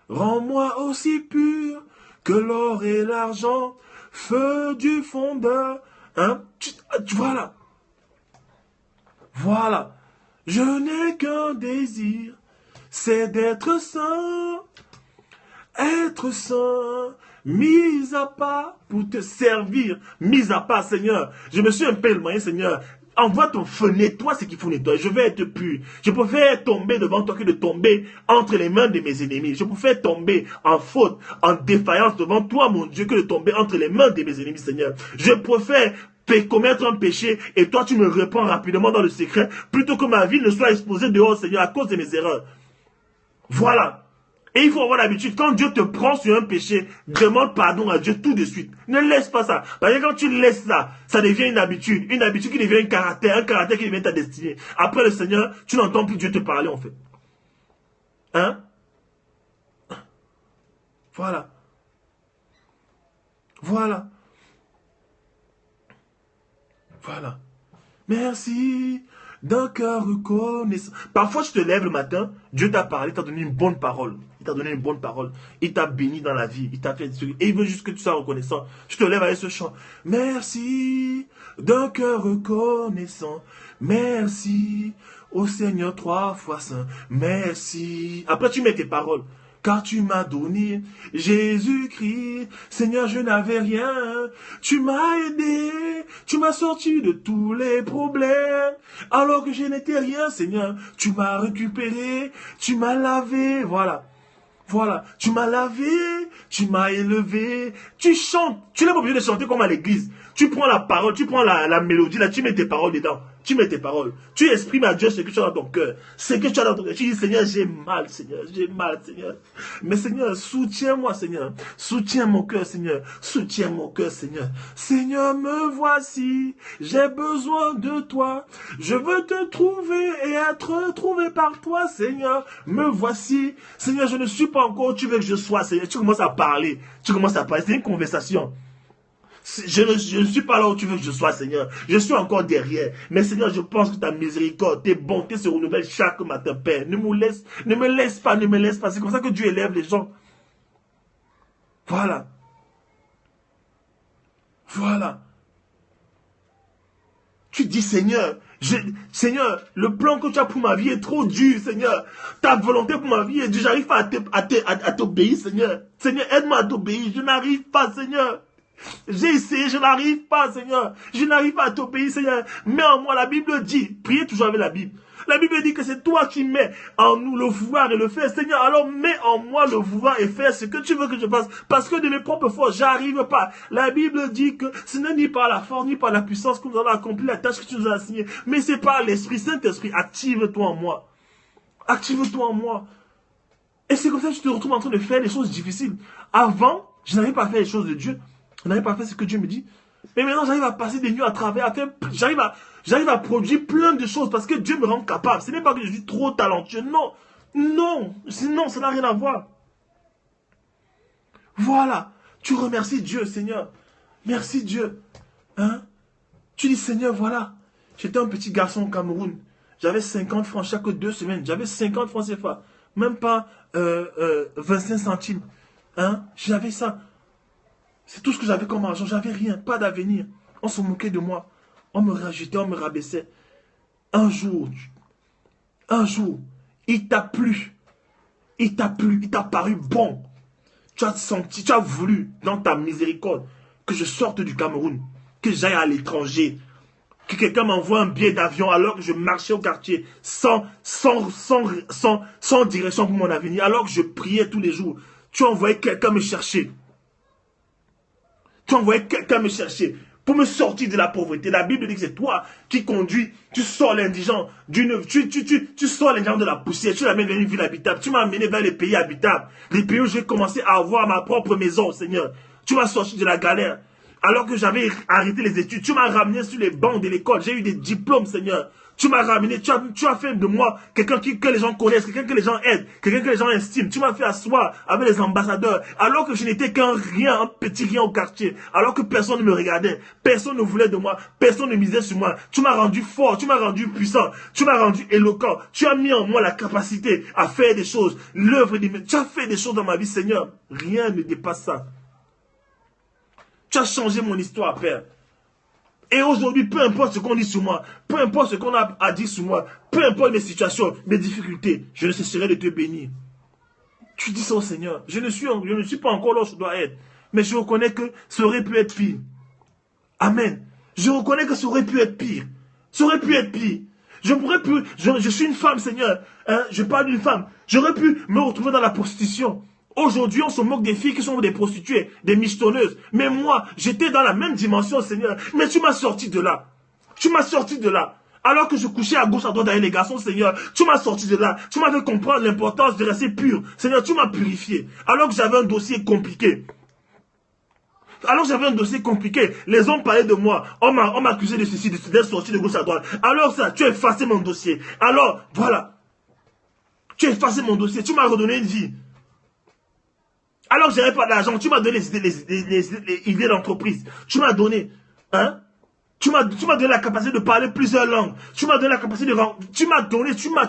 rends-moi aussi pur que l'or et l'argent, feu du fondeur. Hein? Voilà. Voilà. Je n'ai qu'un désir, c'est d'être saint, mis à part pour te servir, mis à part, Seigneur. Je me suis un peu éloigné, Seigneur. Envoie ton feu, nettoie ce qu'il faut nettoyer. Je vais être pur. Je préfère tomber devant toi que de tomber entre les mains de mes ennemis. Je préfère tomber en faute, en défaillance devant toi, mon Dieu, que de tomber entre les mains de mes ennemis, Seigneur. Je préfère commettre un péché et toi tu me réponds rapidement dans le secret plutôt que ma vie ne soit exposée dehors, Seigneur, à cause de mes erreurs. Voilà. Et il faut avoir l'habitude, quand Dieu te prend sur un péché, demande pardon à Dieu tout de suite. Ne laisse pas ça. Parce que quand tu laisses ça, ça devient une habitude qui devient un caractère qui devient ta destinée. Après le Seigneur, tu n'entends plus Dieu te parler en fait. Hein? Voilà. Voilà. Voilà. Merci d'un cœur reconnaissant. Parfois, tu te lèves le matin, Dieu t'a parlé, t'a donné une bonne parole. Il t'a donné une bonne parole. Il t'a béni dans la vie. Il t'a fait des trucs. Et il veut juste que tu sois reconnaissant. Tu te lèves avec ce chant. Merci d'un cœur reconnaissant. Merci au Seigneur 3 fois saint. Merci. Après, tu mets tes paroles. Car tu m'as donné Jésus-Christ. Seigneur, je n'avais rien. Tu m'as aidé. Tu m'as sorti de tous les problèmes. Alors que je n'étais rien, Seigneur. Tu m'as récupéré. Tu m'as lavé. Voilà. Voilà. Tu m'as lavé. Tu m'as élevé. Tu chantes. Tu n'es pas obligé de chanter comme à l'église. Tu prends la parole. Tu prends la mélodie. Là, tu mets tes paroles dedans. Tu mets tes paroles. Tu exprimes à Dieu ce que tu as dans ton cœur. Ce que tu as dans ton cœur. Tu dis, Seigneur, j'ai mal, Seigneur. J'ai mal, Seigneur. Mais Seigneur, soutiens-moi, Seigneur. Soutiens mon cœur, Seigneur. Soutiens mon cœur, Seigneur. Seigneur, me voici. J'ai besoin de toi. Je veux te trouver et être trouvé par toi, Seigneur. Me voici. Seigneur, je ne suis pas encore où tu veux que je sois, Seigneur. Tu commences à parler. Tu commences à parler. C'est une conversation. Je ne suis pas là où tu veux que je sois, Seigneur. Je suis encore derrière. Mais Seigneur, je pense que ta miséricorde, tes bontés se renouvellent chaque matin, Père. Ne me laisse pas. C'est comme ça que Dieu élève les gens. Voilà. Voilà. Tu dis, Seigneur, Seigneur, le plan que tu as pour ma vie est trop dur, Seigneur. Ta volonté pour ma vie est dure. J'arrive pas à t'obéir, Seigneur. Seigneur, aide-moi à t'obéir. Je n'arrive pas, Seigneur. J'ai essayé, je n'arrive pas, Seigneur. Je n'arrive pas à t'obéir, Seigneur. Mais en moi, la Bible dit, priez toujours avec la Bible. La Bible dit que c'est toi qui mets en nous le vouloir et le faire. Seigneur, alors mets en moi le vouloir et faire ce que tu veux que je fasse. Parce que de mes propres forces, j'arrive pas. La Bible dit que ce n'est ni par la force, ni par la puissance que nous allons accomplir la tâche que tu nous as assignée. Mais c'est par l'Esprit. Saint-Esprit, active-toi en moi. Active-toi en moi. Et c'est comme ça que tu te retrouves en train de faire des choses difficiles. Avant, je n'arrivais pas à faire les choses de Dieu. Je n'arrivais pas à faire ce que Dieu me dit. Mais maintenant, j'arrive à passer des nuits à travers, j'arrive à produire plein de choses parce que Dieu me rend capable. Ce n'est pas que je suis trop talentueux. Non. Non. Sinon, ça n'a rien à voir. Voilà. Tu remercies Dieu, Seigneur. Merci Dieu. Hein? Tu dis, Seigneur, voilà. J'étais un petit garçon au Cameroun. J'avais 50 francs chaque 2 semaines. J'avais 50 francs CFA. Même pas 25 centimes. Hein? J'avais ça. C'est tout ce que j'avais comme argent. J'avais rien. Pas d'avenir. On se moquait de moi. On me rajoutait, on me rabaissait. Un jour, il t'a plu. Il t'a plu. Il t'a paru bon. Tu as senti, tu as voulu, dans ta miséricorde, que je sorte du Cameroun. Que j'aille à l'étranger. Que quelqu'un m'envoie un billet d'avion alors que je marchais au quartier sans direction pour mon avenir, alors que je priais tous les jours. Tu envoyais quelqu'un me chercher. Tu envoyais quelqu'un me chercher pour me sortir de la pauvreté. La Bible dit que c'est toi qui conduis, tu sors l'indigent tu sors l'indigent de la poussière, tu l'amènes vers une ville habitable. Tu m'as amené vers les pays habitables, les pays où j'ai commencé à avoir ma propre maison, Seigneur. Tu m'as sorti de la galère. Alors que j'avais arrêté les études, tu m'as ramené sur les bancs de l'école. J'ai eu des diplômes, Seigneur. Tu m'as ramené, tu as fait de moi quelqu'un que les gens connaissent, quelqu'un que les gens aident, quelqu'un que les gens estiment. Tu m'as fait asseoir avec les ambassadeurs, alors que je n'étais qu'un rien, un petit rien au quartier. Alors que personne ne me regardait, personne ne voulait de moi, personne ne misait sur moi. Tu m'as rendu fort, tu m'as rendu puissant, tu m'as rendu éloquent. Tu as mis en moi la capacité à faire des choses, l'œuvre des mains. Tu as fait des choses dans ma vie, Seigneur. Rien ne dépasse ça. Tu as changé mon histoire, Père. Et aujourd'hui, peu importe ce qu'on dit sur moi, peu importe ce qu'on a à dire sur moi, peu importe mes situations, mes difficultés, je ne cesserai de te bénir. Tu dis ça au Seigneur. Je ne suis pas encore là où je dois être. Mais je reconnais que ça aurait pu être pire. Amen. Je reconnais que ça aurait pu être pire. Ça aurait pu être pire. Je suis une femme, Seigneur. Hein, je parle d'une femme. J'aurais pu me retrouver dans la prostitution. Aujourd'hui, on se moque des filles qui sont des prostituées, des michetonneuses. Mais moi, j'étais dans la même dimension, Seigneur. Mais tu m'as sorti de là. Tu m'as sorti de là. Alors que je couchais à gauche, à droite avec les garçons, Seigneur, tu m'as sorti de là. Tu m'as fait comprendre l'importance de rester pur. Seigneur, tu m'as purifié. Alors que j'avais un dossier compliqué. Les hommes parlaient de moi. On m'a accusé de ceci, d'être sorti de gauche à droite. Alors ça, tu as effacé mon dossier. Alors, voilà. Tu as effacé mon dossier. Tu m'as redonné une vie. Alors que je n'avais pas d'argent, tu m'as donné les idées d'entreprise. Tu m'as donné, hein? Tu m'as donné la capacité de parler plusieurs langues. Tu m'as donné la capacité de... Tu m'as donné, tu m'as.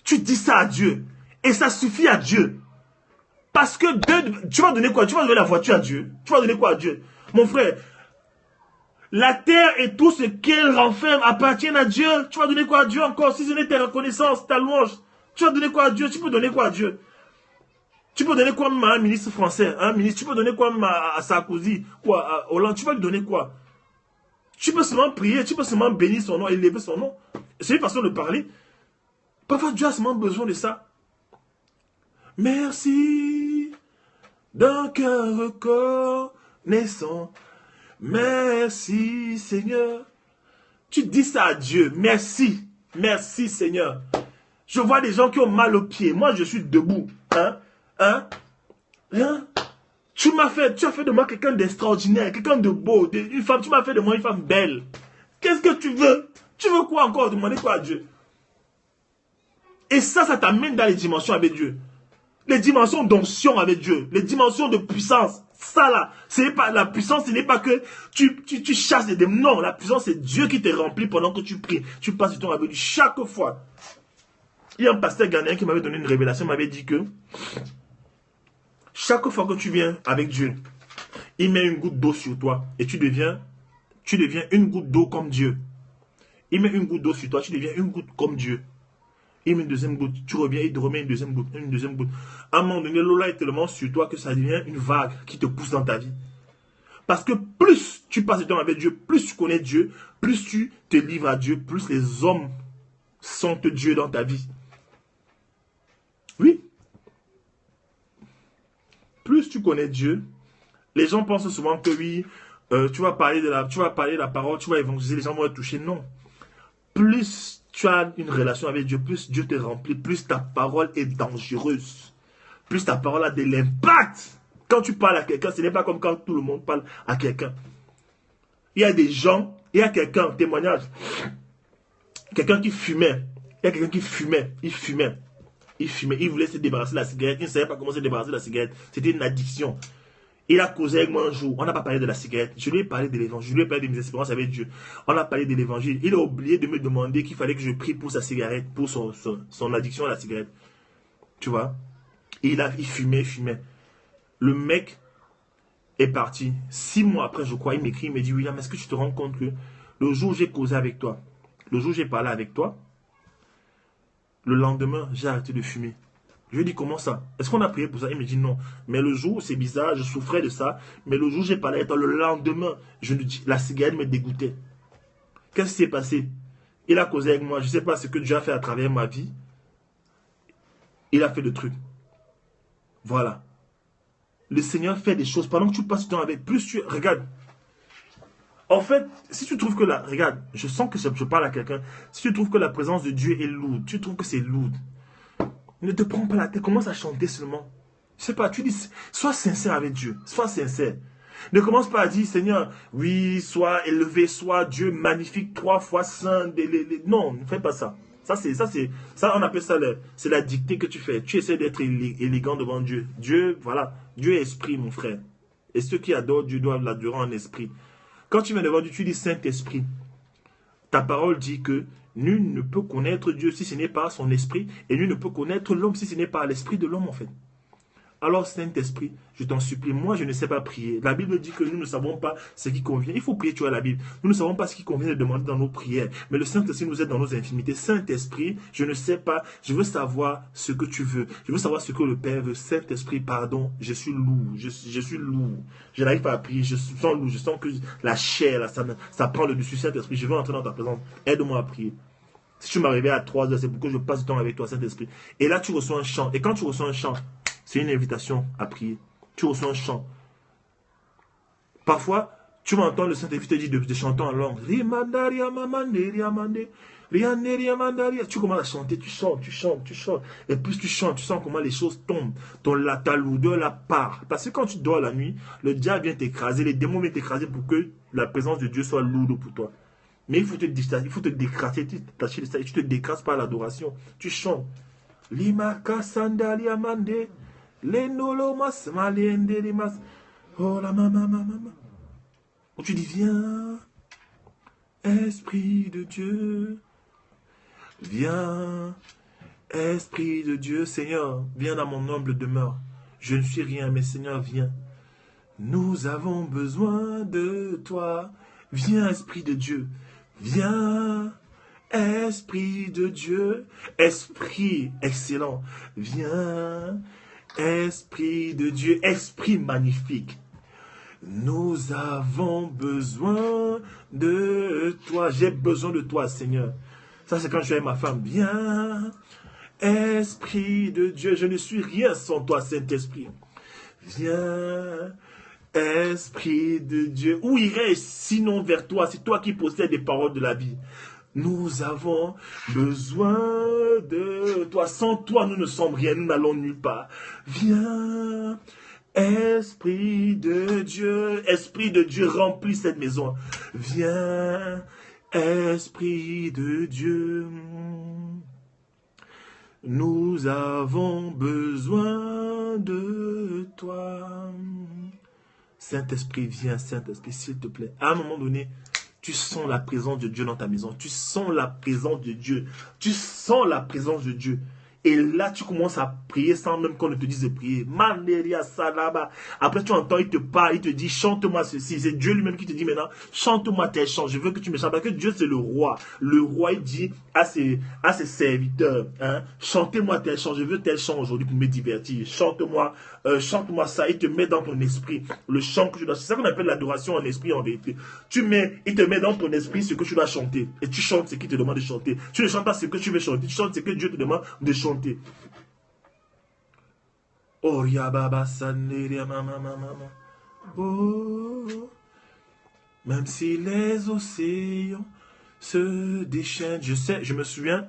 Tu dis ça à Dieu. Et ça suffit à Dieu. Parce que Dieu, tu vas donner quoi? Tu vas donner la voiture à Dieu. Tu vas donner quoi à Dieu? Mon frère, la terre et tout ce qu'elle renferme appartiennent à Dieu. Tu vas donner quoi à Dieu encore? Si ce n'est ta reconnaissance, ta louange, tu vas donner quoi à Dieu? Tu peux donner quoi à Dieu? Tu peux donner quoi même à un ministre français, tu peux donner quoi même à Sarkozy, quoi, à Hollande, tu vas lui donner quoi? Tu peux seulement prier, tu peux seulement bénir son nom, élever son nom. C'est une façon de parler. Parfois, Dieu a seulement besoin de ça. Merci d'un cœur reconnaissant. Merci Seigneur. Tu dis ça à Dieu. Merci. Merci Seigneur. Je vois des gens qui ont mal aux pieds. Moi, je suis debout. Tu as fait de moi quelqu'un d'extraordinaire, quelqu'un de beau, une femme, tu m'as fait de moi une femme belle. Qu'est-ce que tu veux? Tu veux quoi encore? Demander quoi à Dieu? Et ça t'amène dans les dimensions avec Dieu. Les dimensions d'onction avec Dieu, les dimensions de puissance. Ça là, c'est pas la puissance, ce n'est pas que tu chasses les démons. Non, la puissance c'est Dieu qui te remplit pendant que tu pries. Tu passes du temps avec lui chaque fois. Il y a un pasteur ghanéen qui m'avait donné une révélation, m'avait dit que chaque fois que tu viens avec Dieu, il met une goutte d'eau sur toi et tu deviens une goutte d'eau comme Dieu. Il met une goutte d'eau sur toi, tu deviens une goutte comme Dieu. il met une deuxième goutte, tu reviens, il te remet une deuxième goutte, une deuxième goutte. À un moment donné, l'eau là est tellement sur toi que ça devient une vague qui te pousse dans ta vie. Parce que plus tu passes du temps avec Dieu, plus tu connais Dieu, plus tu te livres à Dieu, plus les hommes sont Dieu dans ta vie. Oui. Plus tu connais Dieu, les gens pensent souvent que oui, tu vas parler de la parole, tu vas évangéliser, les gens vont être touchés. Non. Plus tu as une relation avec Dieu, plus Dieu te remplit, plus ta parole est dangereuse. Plus ta parole a de l'impact. Quand tu parles à quelqu'un, ce n'est pas comme quand tout le monde parle à quelqu'un. Il y a des gens, il y a quelqu'un, témoignage, quelqu'un qui fumait. Il y a quelqu'un qui fumait, il voulait se débarrasser de la cigarette, il ne savait pas comment se débarrasser de la cigarette. C'était une addiction. Il a causé avec moi un jour, on n'a pas parlé de la cigarette, je lui ai parlé de l'évangile, je lui ai parlé de mes expériences avec Dieu. On a parlé de l'évangile, il a oublié de me demander qu'il fallait que je prie pour sa cigarette, pour son addiction à la cigarette. Tu vois? Et il fumait. Le mec est parti. 6 mois après, je crois, il m'écrit, il me dit, William, est-ce que tu te rends compte que le jour où j'ai causé avec toi, le jour où j'ai parlé avec toi, le lendemain, j'ai arrêté de fumer. Je lui ai dit, comment ça? Est-ce qu'on a prié pour ça? Il me dit non. Mais le jour, c'est bizarre, je souffrais de ça. Mais le jour où j'ai parlé avec toi, le lendemain, la cigarette me dégoûtait. Qu'est-ce qui s'est passé? Il a causé avec moi. Je ne sais pas ce que Dieu a fait à travers ma vie. Il a fait le truc. Voilà. Le Seigneur fait des choses. Pendant que tu passes du temps avec, plus tu... Regarde. En fait, si tu trouves que la... Regarde, je sens que je parle à quelqu'un. Si tu trouves que la présence de Dieu est lourde, tu trouves que c'est lourd, ne te prends pas la tête, commence à chanter seulement. Je sais pas, tu dis, sois sincère avec Dieu, sois sincère. Ne commence pas à dire, Seigneur, oui, sois élevé, sois Dieu magnifique, 3 fois saint. Non, ne fais pas ça. Ça, on appelle ça, c'est la dictée que tu fais. Tu essaies d'être élégant devant Dieu. Dieu, voilà, Dieu est esprit, mon frère. Et ceux qui adorent Dieu doivent l'adorer en esprit. Quand tu viens devant Dieu, tu dis Saint-Esprit. Ta parole dit que nul ne peut connaître Dieu si ce n'est pas son esprit, et nul ne peut connaître l'homme si ce n'est pas l'esprit de l'homme, en fait. Alors, Saint-Esprit, je t'en supplie, moi je ne sais pas prier. La Bible dit que nous ne savons pas ce qui convient. Il faut prier, tu as la Bible. Nous ne savons pas ce qui convient de demander dans nos prières. Mais le Saint-Esprit nous aide dans nos infimités. Saint-Esprit, je ne sais pas, je veux savoir ce que tu veux. Je veux savoir ce que le Père veut. Saint-Esprit, pardon, je suis lourd. Je suis lourd. Je n'arrive pas à prier. Je sens lourd. Je sens que la chair, là, ça prend le dessus. Saint-Esprit, je veux entrer dans ta présence. Aide-moi à prier. Si tu m'as réveillé à 3 heures, c'est pour que je passe du temps avec toi, Saint-Esprit. Et là, tu reçois un chant. Et quand tu reçois un chant, c'est une invitation à prier. Tu reçois un chant. Parfois, tu vas entendre le Saint-Esprit te dire de chanter en langue. Tu commences à chanter, tu chantes. Et plus tu chantes, tu sens comment les choses tombent. Ta lourdeur la part. Parce que quand tu dors la nuit, le diable vient t'écraser, les démons viennent t'écraser pour que la présence de Dieu soit lourde pour toi. Mais il faut te décraser, tu te décrases par l'adoration. Tu chantes. Limaka sandalia mande. Lenolomas maliendelimas. Oh la mama. Où tu dis, viens, Esprit de Dieu. Viens, Esprit de Dieu. Seigneur, viens dans mon humble demeure. Je ne suis rien, mais Seigneur, viens. Nous avons besoin de toi. Viens, Esprit de Dieu. Viens, Esprit de Dieu. Esprit excellent. Viens, Esprit de Dieu. Esprit magnifique. Nous avons besoin de toi. J'ai besoin de toi, Seigneur. Ça, c'est quand je suis avec ma femme. Viens, Esprit de Dieu. Je ne suis rien sans toi, Saint-Esprit. Viens, Esprit de Dieu. Où irais-je sinon vers toi? C'est toi qui possèdes les paroles de la vie. Nous avons besoin de toi. Sans toi, nous ne sommes rien. Nous n'allons nulle part. Viens, Esprit de Dieu. Esprit de Dieu, remplis cette maison. Viens, Esprit de Dieu. Nous avons besoin de toi. Saint-Esprit, viens, Saint-Esprit, s'il te plaît. À un moment donné, tu sens la présence de Dieu dans ta maison. Tu sens la présence de Dieu. Tu sens la présence de Dieu. Et là, tu commences à prier sans même qu'on ne te dise de prier. Maneria salaba. Après, tu entends, il te parle, il te dit, chante-moi ceci. C'est Dieu lui-même qui te dit maintenant, chante-moi tel chant. Je veux que tu me chantes. Parce que Dieu, c'est le roi. Le roi, il dit à ses serviteurs, hein, chantez-moi tel chant. Je veux tel chant aujourd'hui pour me divertir. Chante-moi, chante-moi ça. Il te met dans ton esprit le chant que tu dois. C'est ça qu'on appelle l'adoration en esprit en vérité. Il te met dans ton esprit ce que tu dois chanter. Et tu chantes ce qu'il te demande de chanter. Tu ne chantes pas ce que tu veux chanter. Tu chantes ce que Dieu te demande de chanter. Oh, même si les océans se déchaînent. Je sais, je me souviens,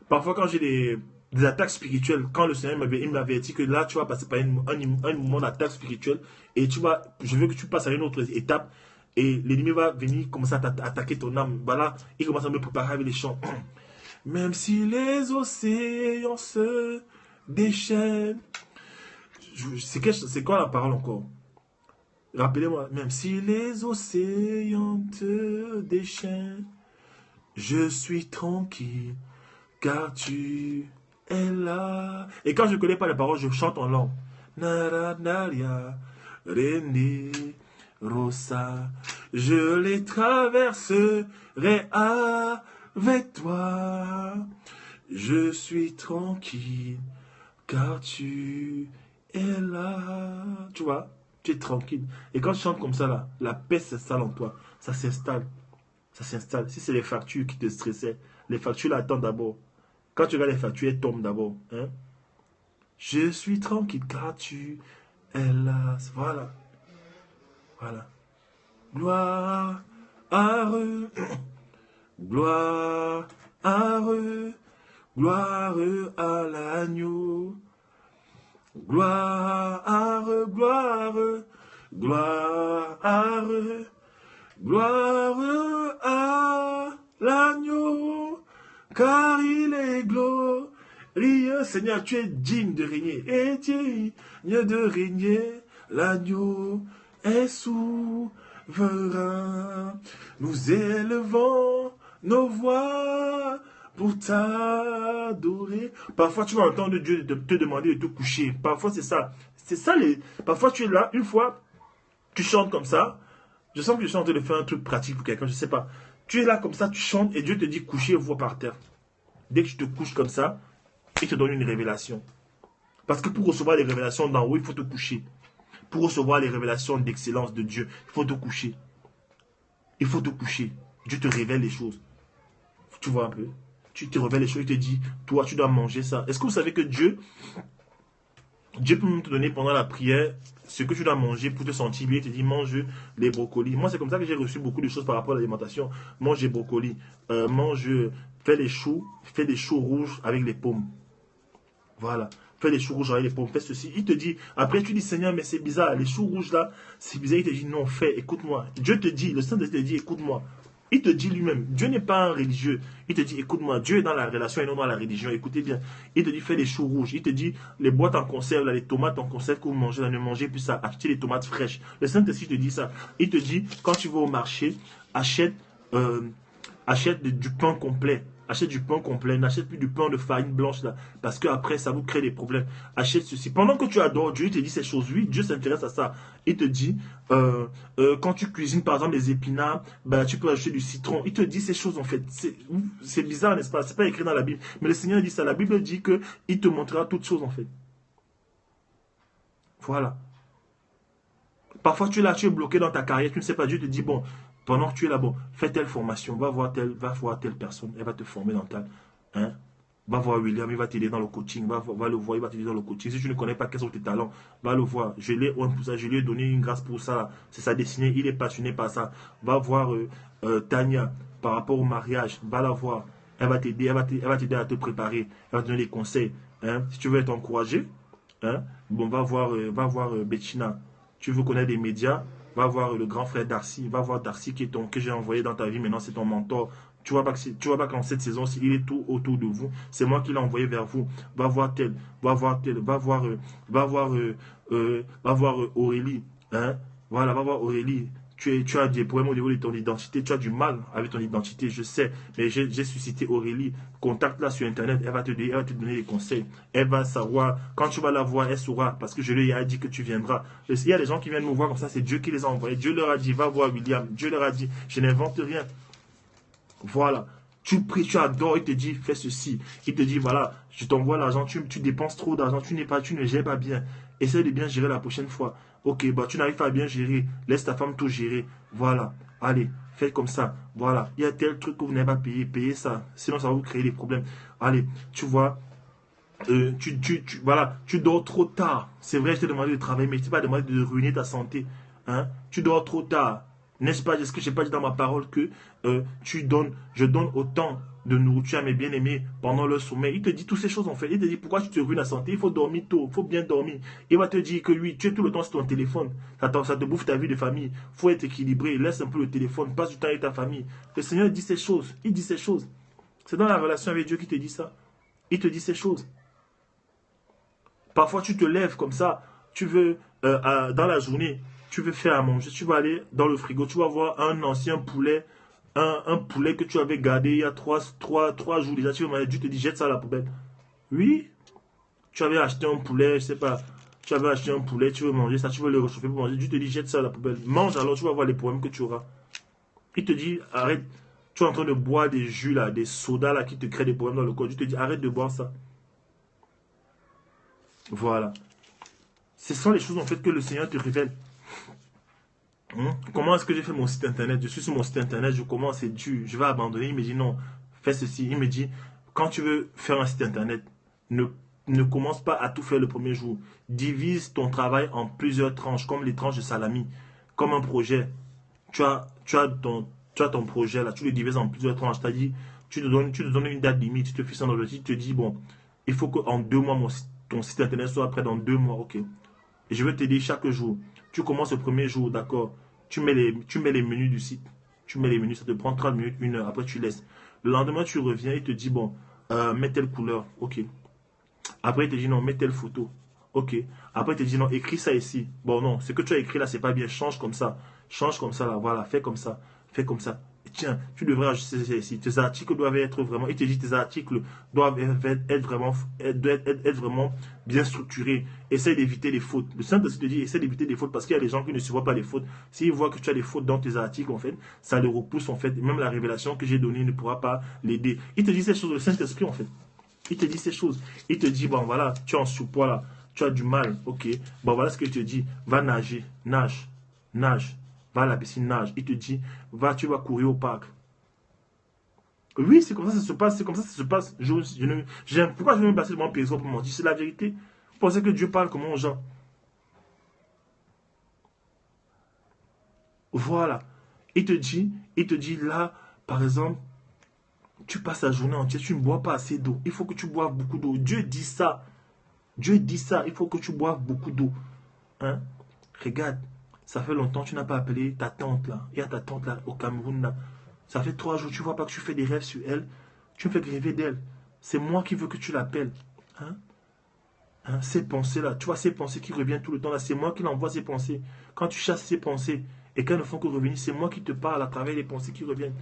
parfois quand j'ai des attaques spirituelles, quand le Seigneur m'avait dit que là, tu vas passer par un moment d'attaque spirituelle, et je veux que tu passes à une autre étape, et l'ennemi va venir commencer à attaquer ton âme. Voilà, il commence à me préparer avec les chants. Même si les océans se déchaînent. C'est quoi la parole encore? Rappelez-moi. Même si les océans te déchaînent, je suis tranquille, car tu es là. Et quand je ne connais pas les paroles, je chante en langue. Naranaria, René, Rosa, je les traverserai avec toi. Je suis tranquille, car tu es là. Tu vois, tu es tranquille. Et quand je chante comme ça, là, la paix s'installe en toi. Ça s'installe. Ça s'installe. Si c'est les factures qui te stressaient, les factures là attendent d'abord. Quand tu regardes les factures, elles tombent d'abord. Hein? Je suis tranquille, car tu es là. Voilà. Voilà. Gloire à eux. Gloire à l'agneau. Gloire à l'agneau, car il est glorieux. Seigneur, tu es digne de régner, et digne de régner. L'agneau est souverain. Nous élevons nos voix pour t'adorer. Parfois, tu vas entendre Dieu te demander de te coucher. Parfois, c'est ça. Parfois, tu es là, une fois, tu chantes comme ça. Je sens que je suis en train de faire un truc pratique pour quelqu'un, je ne sais pas. Tu es là comme ça, tu chantes et Dieu te dit coucher, vois par terre. Dès que tu te couches comme ça, il te donne une révélation. Parce que pour recevoir les révélations d'en haut, il faut te coucher. Pour recevoir les révélations d'excellence de Dieu, il faut te coucher. Il faut te coucher. Dieu te révèle les choses. Tu vois un peu? Tu te révèles les choses, il te dit, toi, tu dois manger ça. Est-ce que vous savez que Dieu peut même te donner pendant la prière ce que tu dois manger pour te sentir bien. Il te dit, mange les brocolis. Moi, c'est comme ça que j'ai reçu beaucoup de choses par rapport à l'alimentation. Mange les brocolis. Fais des choux rouges avec les pommes. Voilà. Fais des choux rouges avec les pommes. Fais ceci. Il te dit, après tu dis, Seigneur, mais c'est bizarre. Les choux rouges là, c'est bizarre. Il te dit, non, fais, écoute-moi. Dieu te dit, le Saint-Esprit te dit, écoute-moi. Il te dit lui-même, Dieu n'est pas un religieux. Il te dit, écoute-moi, Dieu est dans la relation et non dans la religion. Écoutez bien. Il te dit, fais des choux rouges. Il te dit, les boîtes en conserve, là, les tomates en conserve que vous mangez, là, ne mangez plus ça. Achetez les tomates fraîches. Le Saint-Esprit te dit ça. Il te dit, quand tu vas au marché, achète du pain complet. Achète du pain complet, n'achète plus du pain de farine blanche là, parce que après ça vous crée des problèmes. Achète ceci. Pendant que tu adores Dieu, il te dit ces choses. Oui, Dieu s'intéresse à ça. Il te dit, quand tu cuisines par exemple des épinards, bah, tu peux acheter du citron. Il te dit ces choses en fait. C'est bizarre, n'est-ce pas? C'est pas écrit dans la Bible. Mais le Seigneur dit ça. La Bible dit que il te montrera toutes choses en fait. Voilà. Parfois tu es là, tu es bloqué dans ta carrière, tu ne sais pas. Dieu te dit, bon, pendant que tu es là, bon, fais telle formation, va voir telle personne, elle va te former dans ta... Hein? Va voir William, il va t'aider dans le coaching, va le voir, il va t'aider dans le coaching. Si tu ne connais pas quels sont tes talents, va le voir. Je lui ai donné une grâce pour ça. C'est sa destinée, il est passionné par ça. Va voir Tania par rapport au mariage, va la voir. Elle va t'aider, elle va t'aider à te préparer, elle va te donner des conseils. Hein? Si tu veux être encouragé, hein? Bon, va voir Bettina. Tu veux connaître des médias, va voir le grand frère Darcy, va voir Darcy que j'ai envoyé dans ta vie, maintenant c'est ton mentor. Tu vois pas qu'en cette saison-ci, il est tout autour de vous. C'est moi qui l'ai envoyé vers vous. Va voir tel, va voir Aurélie. Hein? Voilà, va voir Aurélie. tu as des problèmes au niveau de ton identité, tu as du mal avec ton identité, je sais, mais j'ai suscité Aurélie, contacte-la sur Internet, elle va te donner des conseils, elle va savoir, quand tu vas la voir, elle saura, parce que je lui ai dit que tu viendras. Il y a des gens qui viennent me voir comme ça, c'est Dieu qui les a envoyés, Dieu leur a dit, va voir William, Dieu leur a dit, je n'invente rien. Voilà. Tu pries, tu adores, il te dit, fais ceci. Il te dit, voilà, je t'envoie l'argent, tu dépenses trop d'argent, tu ne gères pas bien. Essaye de bien gérer la prochaine fois. Ok, bah tu n'arrives pas à bien gérer, laisse ta femme tout gérer. Voilà, allez, faites comme ça. Voilà, il y a tel truc que vous n'avez pas payé, payez ça. Sinon, ça va vous créer des problèmes. Allez, tu vois, voilà, tu dors trop tard. C'est vrai, je t'ai demandé de travailler, mais je t'ai pas demandé de ruiner ta santé. Hein? Tu dors trop tard. N'est-ce pas? Est-ce que je n'ai pas dit dans ma parole que je donne autant de nourriture à mes bien-aimés pendant leur sommeil? Il te dit toutes ces choses en fait. Il te dit pourquoi tu te ruines la santé? Il faut dormir tôt, il faut bien dormir. Il va te dire que lui, tu es tout le temps sur ton téléphone. Ça te bouffe ta vie de famille. Il faut être équilibré. Laisse un peu le téléphone. Passe du temps avec ta famille. Le Seigneur dit ces choses. Il dit ces choses. C'est dans la relation avec Dieu qu'il te dit ça. Il te dit ces choses. Parfois, tu te lèves comme ça. Tu veux, dans la journée, tu veux faire à manger, tu vas aller dans le frigo, tu vas voir un ancien poulet, un poulet que tu avais gardé il y a 3 jours déjà, tu veux manger, Dieu te dit jette ça à la poubelle. Oui, tu avais acheté un poulet, je sais pas, tu avais acheté un poulet, tu veux manger ça, tu veux le réchauffer pour manger, Dieu te dit jette ça à la poubelle. Mange alors, tu vas voir les problèmes que tu auras. Il te dit arrête, tu es en train de boire des jus là, des sodas là qui te créent des problèmes dans le corps, Dieu te dit arrête de boire ça. Voilà. Ce sont les choses en fait que le Seigneur te révèle. Comment est-ce que j'ai fait mon site internet? Je suis sur mon site internet, je commence, c'est dur, je vais abandonner. Il me dit non, fais ceci. Il me dit, quand tu veux faire un site internet, ne commence pas à tout faire le premier jour. Divise ton travail en plusieurs tranches, comme les tranches de salami, comme un projet. Tu as ton projet là, tu le divises en plusieurs tranches. C'est-à-dire, tu te donnes une date limite, tu te fixes un objectif, tu te dis, bon, il faut qu'en 2 mois, ton site internet soit prêt dans 2 mois, ok. Et je vais t'aider chaque jour. Tu commences le premier jour, d'accord. Tu mets les menus du site. Tu mets les menus, ça te prend 30 minutes, 1 heure. Après, tu laisses. Le lendemain, tu reviens, il te dit, bon, mets telle couleur. Ok. Après, il te dit, non, mets telle photo. Ok. Après, il te dit, non, écris ça ici. Bon, non, ce que tu as écrit là, c'est pas bien. Change comme ça. Change comme ça, là. Voilà, fais comme ça. Fais comme ça. Tiens, tu devrais ajuster ça ici. Tes articles doivent être vraiment. Il te dit, tes articles doivent être vraiment bien structurés. Essaye d'éviter les fautes. Le Saint-Esprit te dit, essaye d'éviter les fautes parce qu'il y a des gens qui ne se voient pas les fautes. S'ils voient que tu as des fautes dans tes articles, en fait, ça les repousse, en fait. Même la révélation que j'ai donnée ne pourra pas l'aider. Il te dit ces choses, le Saint-Esprit, en fait. Il te dit ces choses. Il te dit, bon, voilà, tu es en sous-poids là. Tu as du mal, ok. Bon, voilà ce qu'il te dit. Va nager. Nage. Nage. Va à la piscine, nage. Il te dit, tu vas courir au parc. Oui, c'est comme ça que ça se passe. C'est comme ça que ça se passe. Pourquoi je vais me passer devant personne pour mentir? C'est la vérité. Vous pensez que Dieu parle comme aux gens? Voilà. Il te dit là, par exemple, tu passes la journée entière, tu ne bois pas assez d'eau. Il faut que tu boives beaucoup d'eau. Dieu dit ça. Dieu dit ça. Il faut que tu boives beaucoup d'eau. Hein? Regarde, ça fait longtemps que tu n'as pas appelé ta tante là. Il y a ta tante là au Cameroun là. Ça fait 3 jours, tu vois pas que tu fais des rêves sur elle. Tu me fais rêver d'elle. C'est moi qui veux que tu l'appelles. Hein? Hein? Ces pensées là, tu vois ces pensées qui reviennent tout le temps là, c'est moi qui l'envoie ces pensées. Quand tu chasses ces pensées et qu'elles ne font que revenir, c'est moi qui te parle à travers les pensées qui reviennent.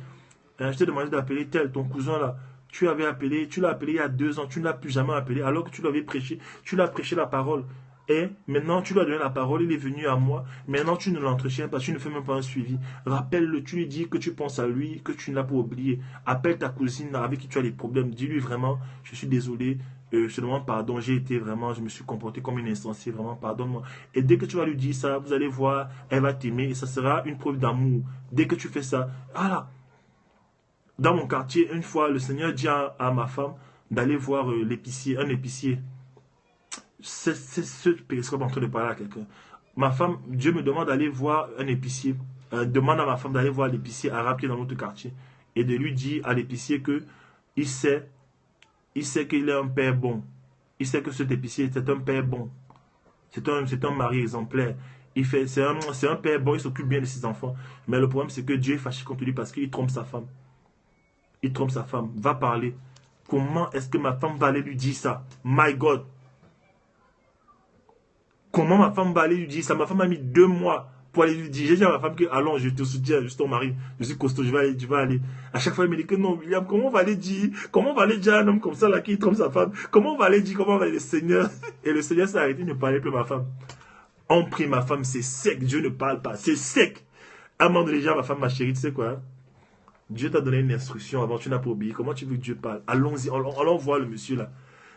Hein? Je t'ai demandé d'appeler tel, ton cousin là. Tu l'as appelé il y a 2 ans, tu ne l'as plus jamais appelé alors que tu l'avais prêché. Tu l'as prêché la parole. Et maintenant, tu lui as donné la parole, il est venu à moi. Maintenant, tu ne l'entretiens pas, tu ne fais même pas un suivi. Rappelle-le, tu lui dis que tu penses à lui, que tu ne l'as pas oublié. Appelle ta cousine avec qui tu as des problèmes. Dis-lui vraiment, je suis désolé, je te demande pardon, je me suis comporté comme une insensée, vraiment, pardonne-moi. Et dès que tu vas lui dire ça, vous allez voir, elle va t'aimer et ça sera une preuve d'amour. Dès que tu fais ça, voilà. Dans mon quartier, une fois, le Seigneur dit à ma femme d'aller voir l'épicier, un épicier. C'est ce périscope en train de parler à quelqu'un. Ma femme, Dieu me demande d'aller voir un épicier. Demande à ma femme d'aller voir l'épicier arabe qui est dans notre quartier. Et de lui dire à l'épicier que il sait qu'il est un père bon. Il sait que cet épicier, c'est un père bon. C'est un mari exemplaire. C'est un père bon, il s'occupe bien de ses enfants. Mais le problème, c'est que Dieu est fâché contre lui parce qu'il trompe sa femme. Il trompe sa femme. Va parler. Comment est-ce que ma femme va aller lui dire ça? My God. Comment ma femme va aller lui dire ça? Ma femme a mis 2 mois pour aller lui dire. J'ai dit à ma femme que, allons, je te soutiens, je suis ton mari, je suis costaud, je vais aller. À chaque fois, il me dit que non, William, comment on va aller dire à un homme comme ça, là, qui trompe sa femme? Comment on va aller dire, comment on va aller le Seigneur? Et le Seigneur s'est arrêté, il ne parlait plus à ma femme. On prie ma femme, c'est sec, Dieu ne parle pas, c'est sec. À un moment donné, ma femme, ma chérie, tu sais quoi? Dieu t'a donné une instruction avant, tu n'as pas obéi. Comment tu veux que Dieu parle? Allons-y, allons voir le monsieur là.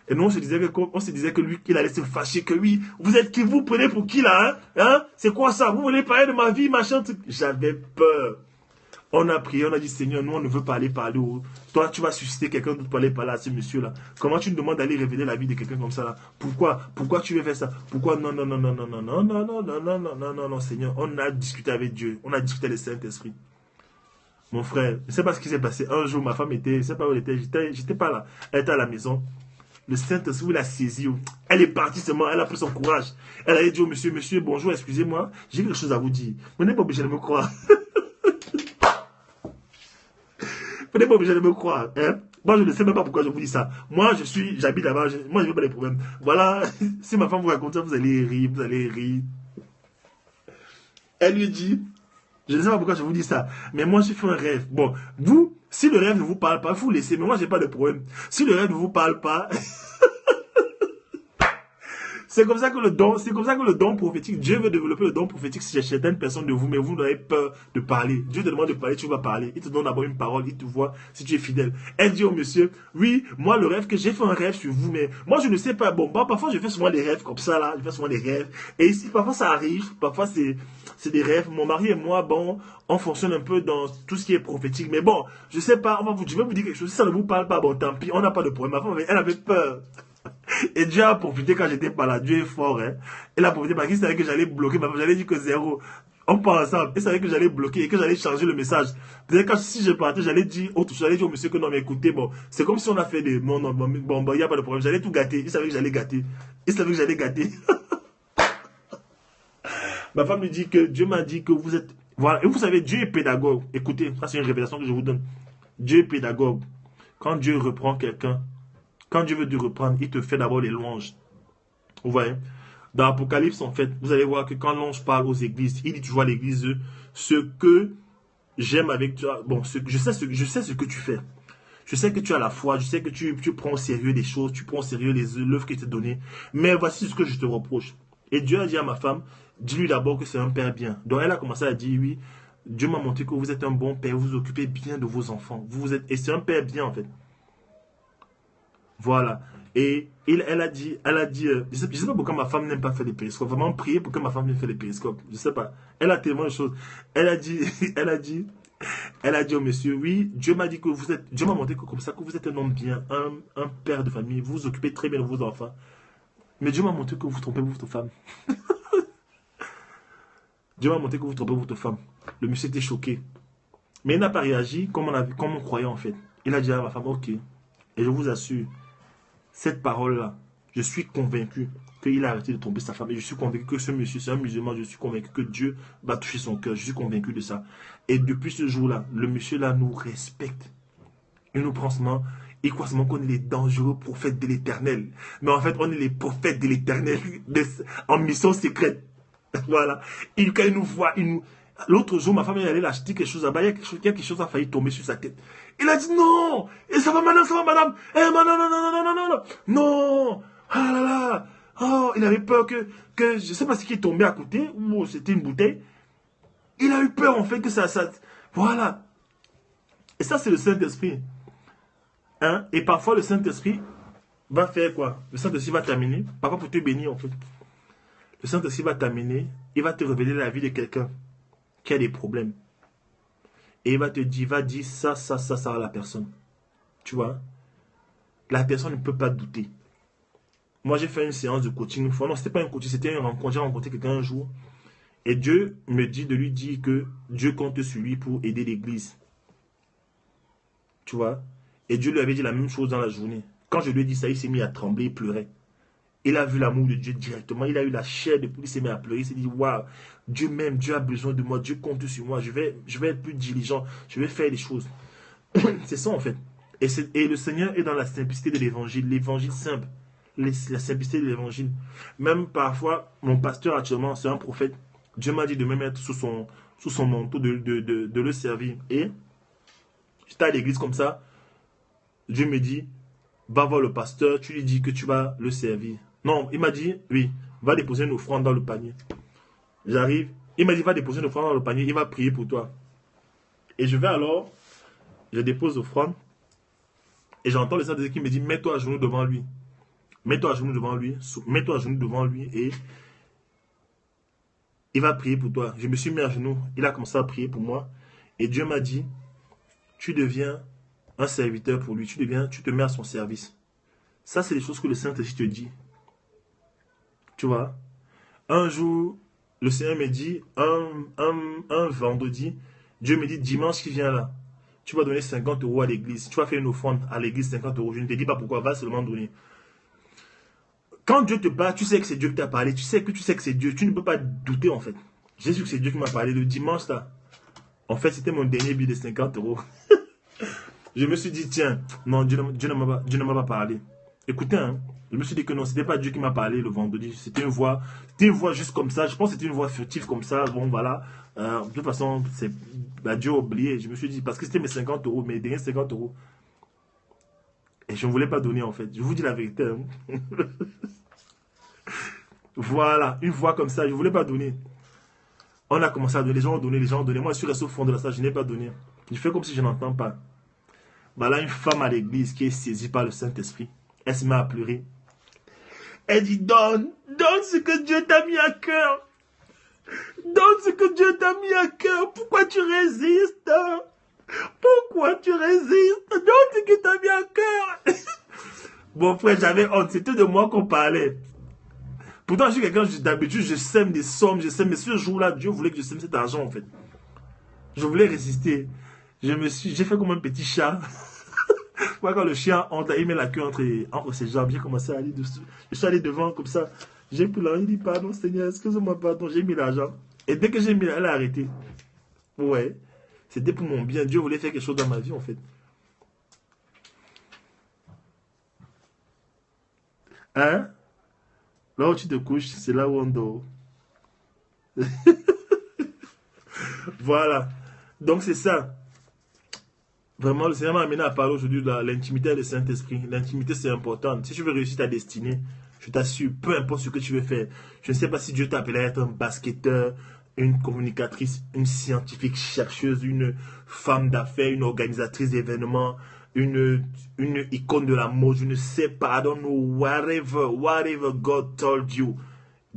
Et nous, on se disait que lui, qu'il allait se fâcher, que oui, vous êtes qui, vous prenez pour qui là, hein? C'est quoi ça? Vous voulez parler de ma vie, machin, truc. J'avais peur. On a prié, on a dit, Seigneur, nous, on ne veut pas aller parler. Toi, tu vas susciter quelqu'un d'autre pour aller parler à ce monsieur-là. Comment tu nous demandes d'aller révéler la vie de quelqu'un comme ça là? Pourquoi tu veux faire ça? Pourquoi? Non, non, non, non, non, non, non, non, non, non, non, non, non, non, non, Seigneur. On a discuté avec Dieu. On a discuté avec le Saint-Esprit. Mon frère, je ne sais pas ce qui s'est passé. Un jour, ma femme était, je ne sais pas où elle était, j'étais pas là. Elle était à la maison. Le Saint-Esprit l'a saisi. Elle est partie seulement, elle a pris son courage. Elle a dit au monsieur, monsieur, bonjour, excusez-moi, j'ai quelque chose à vous dire. Vous n'êtes pas obligé de me croire. Vous n'êtes pas obligé de me croire. Hein? Moi, je ne sais même pas pourquoi je vous dis ça. Moi, j'habite là-bas, moi, je n'ai pas de problèmes. Voilà, si ma femme vous raconte ça, vous allez rire, vous allez rire. Elle lui dit, je ne sais pas pourquoi je vous dis ça, mais moi, j'ai fait un rêve. Bon, vous, si le rêve ne vous parle pas, vous laissez, mais moi, j'ai pas de problème. Si le rêve ne vous parle pas, c'est comme ça que le don prophétique, Dieu veut développer le don prophétique chez certaines personnes de vous, mais vous n'avez peur de parler. Dieu te demande de parler, tu vas parler. Il te donne d'abord une parole, il te voit si tu es fidèle. Elle dit au monsieur, oui, moi le rêve que j'ai fait un rêve sur vous, mais moi je ne sais pas. Bon, parfois je fais souvent des rêves comme ça là, je fais souvent des rêves. Et ici, parfois ça arrive, parfois c'est des rêves. Mon mari et moi, bon, on fonctionne un peu dans tout ce qui est prophétique. Mais bon, je sais pas, je vais vous dire quelque chose. Si ça ne vous parle pas, bon, tant pis, on n'a pas de problème. Ma femme, elle avait peur. Et Dieu a profité quand j'étais pas là. Dieu est fort, hein. Il a profité parce qu'il savait que j'allais bloquer. J'allais dire que zéro. On part ensemble. Il savait que j'allais bloquer et que j'allais changer le message. Peut-être si je partais, j'allais dire au monsieur que non, mais écoutez, bon, c'est comme si on a fait des. Bon, il n'y a pas de problème. J'allais tout gâter. Il savait que j'allais gâter. Il savait que j'allais gâter. Ma femme me dit que Dieu m'a dit que vous êtes. Voilà. Et vous savez, Dieu est pédagogue. Écoutez, ça c'est une révélation que je vous donne. Dieu est pédagogue. Quand Dieu reprend quelqu'un, quand Dieu veut te reprendre, il te fait d'abord les louanges. Vous voyez? Dans l'Apocalypse, en fait, vous allez voir que quand l'ange parle aux églises, il dit toujours à l'église, ce que j'aime avec toi, bon, je sais ce que tu fais. Je sais que tu as la foi, je sais que tu prends au sérieux des choses, tu prends au sérieux l'œuvre qui t'est donnée. Mais voici ce que je te reproche. Et Dieu a dit à ma femme, dis-lui d'abord que c'est un père bien. Donc elle a commencé à dire, oui, Dieu m'a montré que vous êtes un bon père, vous vous occupez bien de vos enfants. Et c'est un père bien, en fait. Voilà. Et elle a dit, je sais pas pourquoi ma femme n'aime pas faire des périscopes. Vraiment prier pour que ma femme vienne faire des périscopes. Je sais pas. Elle a tellement de choses. Elle a dit, elle a dit au monsieur, oui, Dieu m'a dit que Dieu m'a montré que comme ça, que vous êtes un homme bien, un père de famille, vous vous occupez très bien de vos enfants. Mais Dieu m'a montré que vous trompez votre femme. Dieu m'a montré que vous trompez votre femme. Le monsieur était choqué. Mais il n'a pas réagi comme on croyait en fait. Il a dit à ma femme, ok. Et je vous assure, cette parole-là, je suis convaincu qu'il a arrêté de tromper sa femme. Et je suis convaincu que ce monsieur, c'est un musulman. Je suis convaincu que Dieu va toucher son cœur. Je suis convaincu de ça. Et depuis ce jour-là, le monsieur-là nous respecte. Il nous prend seulement. Il croit seulement qu'on est les dangereux prophètes de l'éternel. Mais en fait, on est les prophètes de l'éternel en mission secrète. Voilà. Et quand il nous voit, l'autre jour, ma femme est allée l'acheter quelque chose là-bas. Il y a quelque chose a failli tomber sur sa tête. Il a dit non. Et ça va madame. Eh, non, non. Ah là là. Oh, il avait peur que je sais pas ce qui est tombé à côté, ou c'était une bouteille. Il a eu peur en fait que ça. Voilà. Et ça, c'est le Saint-Esprit. Hein? Et parfois, le Saint-Esprit va faire quoi? Le Saint-Esprit va t'amener, parfois pour te bénir en fait. Le Saint-Esprit va t'amener, il va te révéler la vie de quelqu'un qui a des problèmes. Et il va te dire, ça à la personne. Tu vois? La personne ne peut pas douter. Moi, j'ai fait une séance de coaching une fois. Non, c'était pas un coaching, c'était une rencontre. J'ai rencontré quelqu'un un jour. Et Dieu me dit de lui dire que Dieu compte sur lui pour aider l'église. Tu vois? Et Dieu lui avait dit la même chose dans la journée. Quand je lui ai dit ça, il s'est mis à trembler, il pleurait. Il a vu l'amour de Dieu directement. Il a eu la chair de poule, il s'est mis à pleurer. Il s'est dit, waouh, Dieu m'aime, Dieu a besoin de moi, Dieu compte sur moi. Je vais être plus diligent, je vais faire des choses. C'est ça en fait. Et le Seigneur est dans la simplicité de l'évangile simple. La simplicité de l'évangile. Même parfois, mon pasteur actuellement, c'est un prophète. Dieu m'a dit de me mettre sous son manteau, de le servir. Et j'étais à l'église comme ça. Dieu me dit, va voir le pasteur, tu lui dis que tu vas le servir. Non, il m'a dit, oui, va déposer une offrande dans le panier. J'arrive, il m'a dit, va déposer une offrande dans le panier, il va prier pour toi. Et je vais alors, je dépose l'offrande, et j'entends le Saint-Esprit qui me dit, mets-toi à genoux devant lui. Mets-toi à genoux devant lui, mets-toi à genoux devant lui, et il va prier pour toi. Je me suis mis à genoux, il a commencé à prier pour moi, et Dieu m'a dit, tu deviens un serviteur pour lui, tu te mets à son service. Ça, c'est les choses que le Saint-Esprit te dit. Tu vois, un jour, le Seigneur me dit, un vendredi, Dieu me dit, dimanche qui vient là, tu vas donner 50 € à l'église. Tu vas faire une offrande à l'église, 50 €. Je ne te dis pas pourquoi, va seulement donner. Quand Dieu te parle, tu sais que c'est Dieu qui t'a parlé, tu sais que c'est Dieu, tu ne peux pas douter en fait. J'ai su que c'est Dieu qui m'a parlé le dimanche là. En fait, c'était mon dernier billet de 50 €. Je me suis dit, tiens, non, Dieu ne m'a pas parlé. Écoutez, hein, je me suis dit que non, c'était pas Dieu qui m'a parlé le vendredi. C'était une voix juste comme ça. Je pense que c'était une voix furtive comme ça. Bon, voilà. De toute façon, Dieu a oublié. Je me suis dit, parce que c'était mes 50 €, mes derniers 50 €. Et je ne voulais pas donner en fait. Je vous dis la vérité. Hein. Voilà, une voix comme ça, je ne voulais pas donner. On a commencé à donner, les gens ont donné. Moi, je suis resté au fond de la salle, je n'ai pas donné. Je fais comme si je n'entends pas. Bah là, une femme à l'église qui est saisie par le Saint-Esprit, elle se met à pleurer. Elle dit, donne ce que Dieu t'a mis à cœur. Donne ce que Dieu t'a mis à cœur. Pourquoi tu résistes? Pourquoi tu résistes? Donne ce que t'as mis à cœur. Bon frère, j'avais honte, c'était de moi qu'on parlait. Pourtant, je suis quelqu'un, d'habitude, je sème des sommes, mais ce jour-là, Dieu voulait que je sème cet argent en fait. Je voulais résister. J'ai fait comme un petit chat. Quand le chien il met la queue entre ses jambes, j'ai commencé à aller dessous. Je suis allé devant comme ça. J'ai pris l'argent, il dit pardon Seigneur, excuse-moi, pardon, j'ai mis l'argent. Et dès que j'ai mis, elle a arrêté. Ouais, c'était pour mon bien. Dieu voulait faire quelque chose dans ma vie en fait. Hein? Là où tu te couches, c'est là où on dort. Voilà. Donc c'est ça. Vraiment, le Seigneur m'a amené à parler aujourd'hui de l'intimité et le Saint-Esprit. L'intimité, c'est important. Si tu veux réussir ta destinée, je t'assure, peu importe ce que tu veux faire. Je ne sais pas si Dieu t'a appelé à être un basketteur, une communicatrice, une scientifique chercheuse, une femme d'affaires, une organisatrice d'événements, une icône de la mode. Je ne sais pas. I don't know. Whatever God told you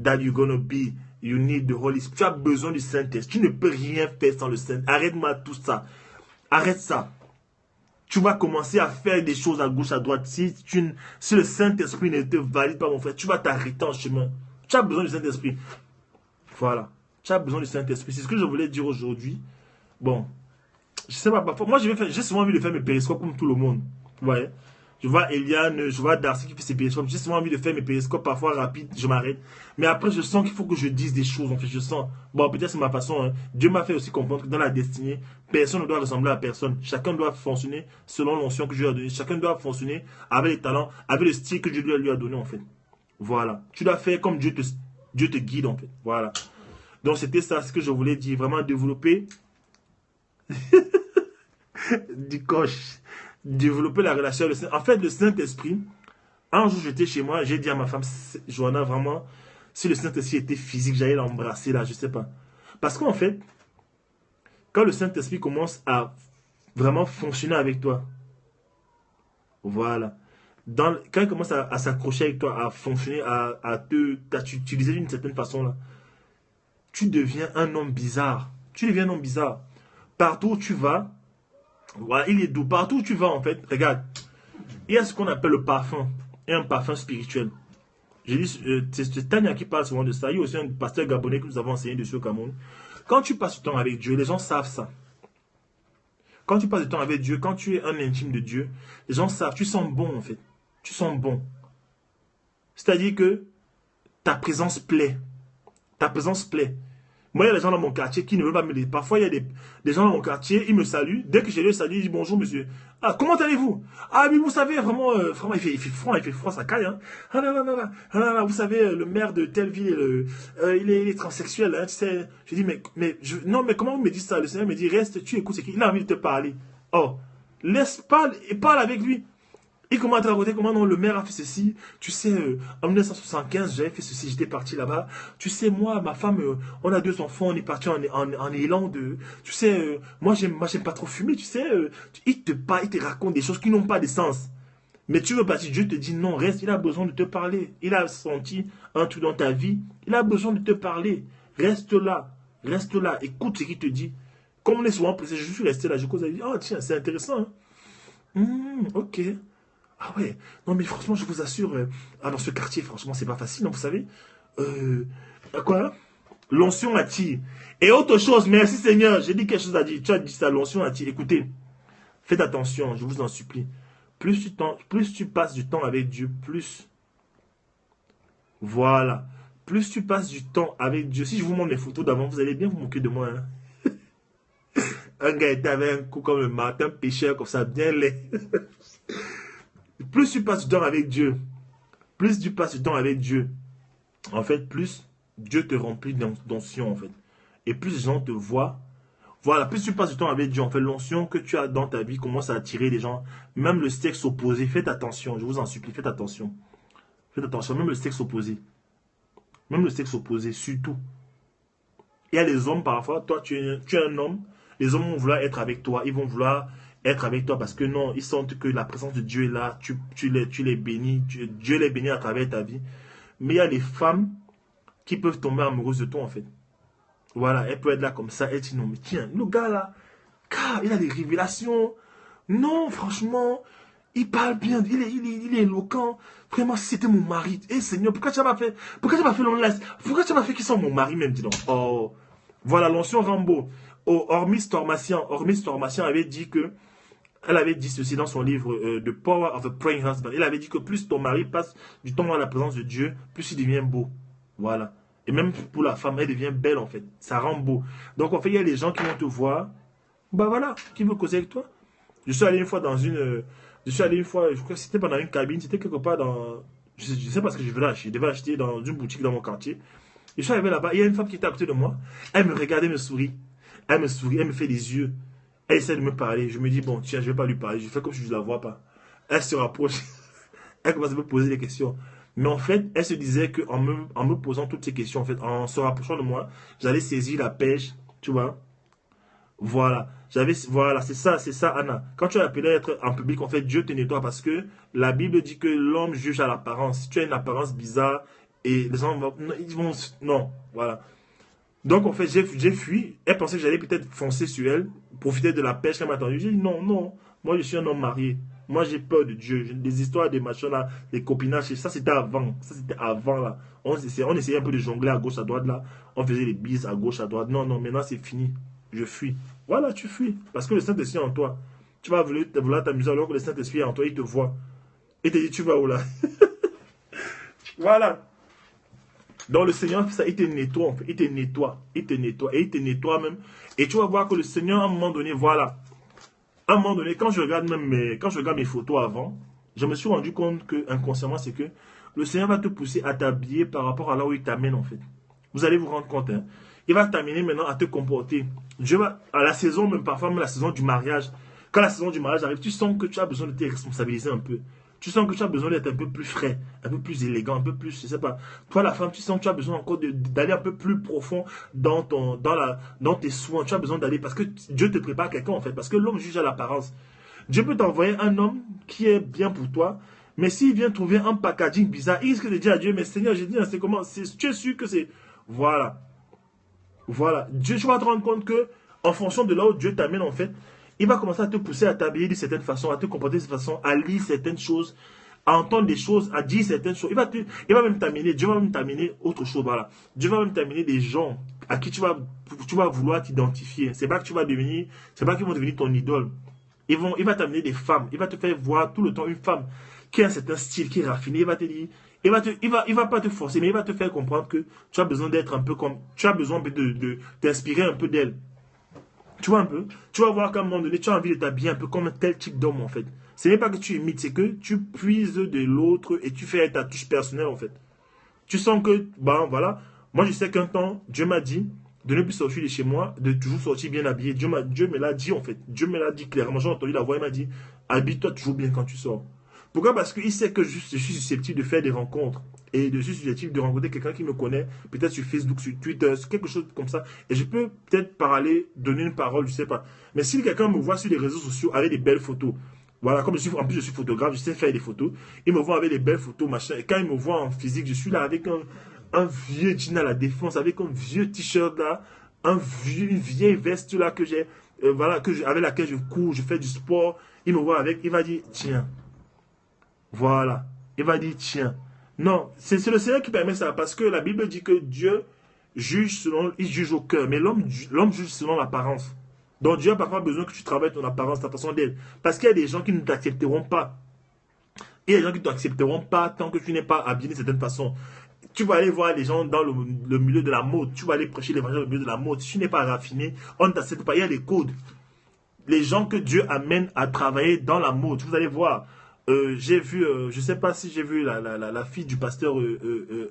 that you're gonna be. You need the Holy Spirit. Tu as besoin du Saint-Esprit. Tu ne peux rien faire sans le Saint-Esprit. Arrête-moi tout ça. Arrête ça. Tu vas commencer à faire des choses à gauche, à droite. Si le Saint-Esprit ne te valide pas, mon frère, tu vas t'arrêter en chemin. Tu as besoin du Saint-Esprit. Voilà. Tu as besoin du Saint-Esprit. C'est ce que je voulais dire aujourd'hui. Bon. Je sais pas, parfois. Moi, j'ai souvent envie de faire mes périscopes comme tout le monde. Vous voyez? Je vois Eliane, je vois Darcy qui fait ses périscopes. J'ai souvent envie de faire mes périscopes parfois rapides. Je m'arrête. Mais après, je sens qu'il faut que je dise des choses. En fait, je sens. Bon, peut-être c'est ma façon. Hein. Dieu m'a fait aussi comprendre que dans la destinée, personne ne doit ressembler à personne. Chacun doit fonctionner selon l'onction que Dieu lui a donnée. Chacun doit fonctionner avec les talents, avec le style que Dieu lui a donné, en fait. Voilà. Tu dois faire comme Dieu te guide, en fait. Voilà. Donc, c'était ça, ce que je voulais dire. Vraiment développer. Du coche. Développer la relation avec le Saint. En fait, le Saint-Esprit, un jour j'étais chez moi, j'ai dit à ma femme, Johanna, vraiment, si le Saint-Esprit était physique, j'allais l'embrasser là, je sais pas. Parce qu'en fait, quand le Saint-Esprit commence à vraiment fonctionner avec toi, voilà, quand il commence à s'accrocher avec toi, à fonctionner, à t'utiliser d'une certaine façon là, tu deviens un homme bizarre. Tu deviens un homme bizarre. Partout où tu vas, voilà, il est doux. Partout où tu vas, en fait, regarde, il y a ce qu'on appelle le parfum, et un parfum spirituel. J'ai dit, c'est Tania qui parle souvent de ça. Il y a aussi un pasteur gabonais que nous avons enseigné dessus au Cameroun. Quand tu passes du temps avec Dieu, les gens savent ça. Quand tu passes du temps avec Dieu, quand tu es un intime de Dieu, les gens savent, tu sens bon, en fait. Tu sens bon. C'est-à-dire que ta présence plaît. Ta présence plaît. Moi, il y a des gens dans mon quartier qui ne veulent pas me dire. Parfois, il y a des gens dans mon quartier, ils me saluent. Dès que je les salue, ils disent bonjour, monsieur. Ah, comment allez-vous? Ah, mais vous savez, vraiment, vraiment il fait froid, ça caille. Hein. Ah, là, là, là, là, ah, là, là, vous savez, le maire de telle ville, il est transsexuel. Hein, tu sais. Je dis, non, mais comment vous me dites ça? Le Seigneur me dit, reste, tu écoutes, c'est qu'il a envie de te parler. Oh, laisse, parle et parle avec lui. Et comment à te raconter comment non, le maire a fait ceci. Tu sais, en 1975, j'avais fait ceci, j'étais parti là-bas. Tu sais, moi, ma femme, on a 2 enfants, on est parti en élan de... Tu sais, moi, j'aime pas trop fumer, tu sais. Il te raconte des choses qui n'ont pas de sens. Mais tu veux partir, Dieu te dit non, reste, il a besoin de te parler. Il a senti un truc dans ta vie, il a besoin de te parler. Reste là, écoute ce qu'il te dit. Comme on est souvent pressé, je suis resté là, je cause, je dit, oh tiens, c'est intéressant. Hein? Ok. Ah ouais, non mais franchement, je vous assure, dans ce quartier, franchement, c'est pas facile, non, vous savez. Quoi? L'onction attire. Et autre chose, merci Seigneur, j'ai dit quelque chose à dire. Tu as dit ça, l'onction attire. Écoutez, faites attention, je vous en supplie. Plus tu passes du temps avec Dieu, voilà. Plus tu passes du temps avec Dieu. Si je vous montre les photos d'avant, vous allez bien vous moquer de moi. Hein? Un gars était avec un cou comme le matin, pêcheur, comme ça, bien laid. Plus tu passes du temps avec Dieu, en fait, plus Dieu te remplit d'onction, en fait. Et plus les gens te voient. Voilà, plus tu passes du temps avec Dieu, en fait, l'onction que tu as dans ta vie commence à attirer les gens. Même le sexe opposé, faites attention, je vous en supplie, faites attention. Faites attention, même le sexe opposé. Même le sexe opposé, surtout. Il y a les hommes, parfois, toi, tu es un homme, les hommes vont vouloir être avec toi, ils vont vouloir être avec toi parce que non, ils sentent que la présence de Dieu est là, tu les bénis, Dieu les bénit à travers ta vie. Mais il y a les femmes qui peuvent tomber amoureuses de toi en fait. Voilà, elles peuvent être là comme ça, elles disent non mais tiens, le gars là, il a des révélations. Non, franchement, il parle bien, il est éloquent. Vraiment, si c'était mon mari, Seigneur, pourquoi tu m'as fait l'onless? Pourquoi tu m'as fait qu'ils sont mon mari même, dis donc. Oh, voilà, l'onction Rambo. Oh, Hormis Stormatian avait dit que elle avait dit ceci dans son livre The Power of a Praying Husband. Elle avait dit que plus ton mari passe du temps dans la présence de Dieu, plus il devient beau. Voilà. Et même pour la femme, elle devient belle en fait. Ça rend beau. Donc en fait, il y a les gens qui vont te voir. Bah voilà, qui veut causer avec toi. Je suis allé une fois, je crois que c'était pas dans une cabine, c'était quelque part dans... Je sais pas ce que je devais acheter dans une boutique dans mon quartier. Je suis arrivé là-bas, il y a une femme qui était à côté de moi. Elle me regardait, elle me sourit. Elle me fait des yeux. Elle essaie de me parler. Je me dis, bon, tiens, je vais pas lui parler. Je fais comme si je ne la vois pas. Elle se rapproche. Elle commence à me poser des questions. Mais en fait, elle se disait qu'en me posant toutes ces questions, en fait, en se rapprochant de moi, j'allais saisir la pêche. Tu vois? Voilà. Voilà, c'est ça, Anna. Quand tu es appelé à être en public, en fait, Dieu te nettoie parce que la Bible dit que l'homme juge à l'apparence. Si tu as une apparence bizarre et les gens non, voilà. Donc, en fait, j'ai fui. Elle pensait que j'allais peut-être foncer sur elle, profiter de la pêche qu'elle m'a attendue. J'ai dit non, non. Moi, je suis un homme marié. Moi, j'ai peur de Dieu. Des histoires, des machins là, des copinages, ça c'était avant. Ça c'était avant là. On essayait un peu de jongler à gauche, à droite là. On faisait des bises à gauche, à droite. Non, non, maintenant c'est fini. Je fuis. Voilà, tu fuis. Parce que le Saint-Esprit est en toi. Tu vas vouloir t'amuser alors que le Saint-Esprit est en toi. Il te voit. Il te dit, tu vas où là? Voilà. Donc le Seigneur, ça, il te nettoie, en fait. Il te nettoie. Et il te nettoie même. Et tu vas voir que le Seigneur, à un moment donné, voilà. À un moment donné, quand je regarde mes photos avant, je me suis rendu compte que, inconsciemment, c'est que le Seigneur va te pousser à t'habiller par rapport à là où il t'amène, en fait. Vous allez vous rendre compte, hein. Il va t'amener maintenant à te comporter. Dieu va, à la saison, même parfois, même la saison du mariage. Quand la saison du mariage arrive, tu sens que tu as besoin de te responsabiliser un peu. Tu sens que tu as besoin d'être un peu plus frais, un peu plus élégant, un peu plus, je sais pas. Toi, la femme, tu sens que tu as besoin encore d'aller un peu plus profond dans tes soins. Tu as besoin d'aller, parce que Dieu te prépare quelqu'un, en fait. Parce que l'homme juge à l'apparence. Dieu peut t'envoyer un homme qui est bien pour toi, mais s'il vient trouver un packaging bizarre, il risque de dire à Dieu, mais Seigneur, j'ai dit, c'est comment, tu es sûr que c'est... Voilà. Voilà. Dieu, tu vas te rendre compte que, en fonction de là où Dieu t'amène, en fait, il va commencer à te pousser à t'habiller d'une certaine façon, à te comporter de cette façon, à lire certaines choses, à entendre des choses, à dire certaines choses. Il va même t'amener, Dieu va même t'amener autre chose, voilà. Dieu va même t'amener des gens à qui tu vas vouloir t'identifier. C'est pas qu'ils vont devenir ton idole. Il va t'amener des femmes. Il va te faire voir tout le temps une femme qui a un certain style, qui est raffinée. Il va te dire, Il va pas te forcer, mais il va te faire comprendre que tu as besoin d'être un peu comme, tu as besoin de t'inspirer un peu d'elle. Tu vois un peu? Tu vas voir qu'à un moment donné, tu as envie de t'habiller un peu comme un tel type d'homme, en fait. Ce n'est pas que tu imites, c'est que tu puises de l'autre et tu fais ta touche personnelle, en fait. Tu sens que, ben voilà, moi je sais qu'un temps, Dieu m'a dit de ne plus sortir de chez moi, de toujours sortir bien habillé. Dieu me l'a dit, en fait. Dieu me l'a dit clairement. J'ai entendu la voix, il m'a dit, habille-toi toujours bien quand tu sors. Pourquoi? Parce qu'il sait que je suis susceptible de faire des rencontres. Et je suis susceptible de rencontrer quelqu'un qui me connaît, peut-être sur Facebook, sur Twitter, sur quelque chose comme ça. Et je peux peut-être parler, donner une parole, je sais pas. Mais si quelqu'un me voit sur les réseaux sociaux avec des belles photos, voilà, comme en plus je suis photographe, je sais faire des photos, il me voit avec des belles photos, machin. Et quand il me voit en physique, je suis là avec un vieux jean à la défense, avec un vieux t-shirt là, une vieille veste là que j'ai, voilà, avec laquelle je cours, je fais du sport. Il me voit avec, il va dire, tiens, voilà. Il va dire, tiens. Non, c'est le Seigneur qui permet ça, parce que la Bible dit que Dieu juge selon, il juge au cœur, mais l'homme juge selon l'apparence. Donc Dieu a parfois besoin que tu travailles ton apparence, ta façon d'être. Parce qu'il y a des gens qui ne t'accepteront pas. Il y a des gens qui ne t'accepteront pas tant que tu n'es pas habillé d'une certaine façon. Tu vas aller voir les gens dans le milieu de la mode. Tu vas aller prêcher l'évangile dans le milieu de la mode. Si tu n'es pas raffiné, on ne t'accepte pas. Il y a des codes. Les gens que Dieu amène à travailler dans la mode, vous allez voir. J'ai vu, je ne sais pas si j'ai vu la fille du pasteur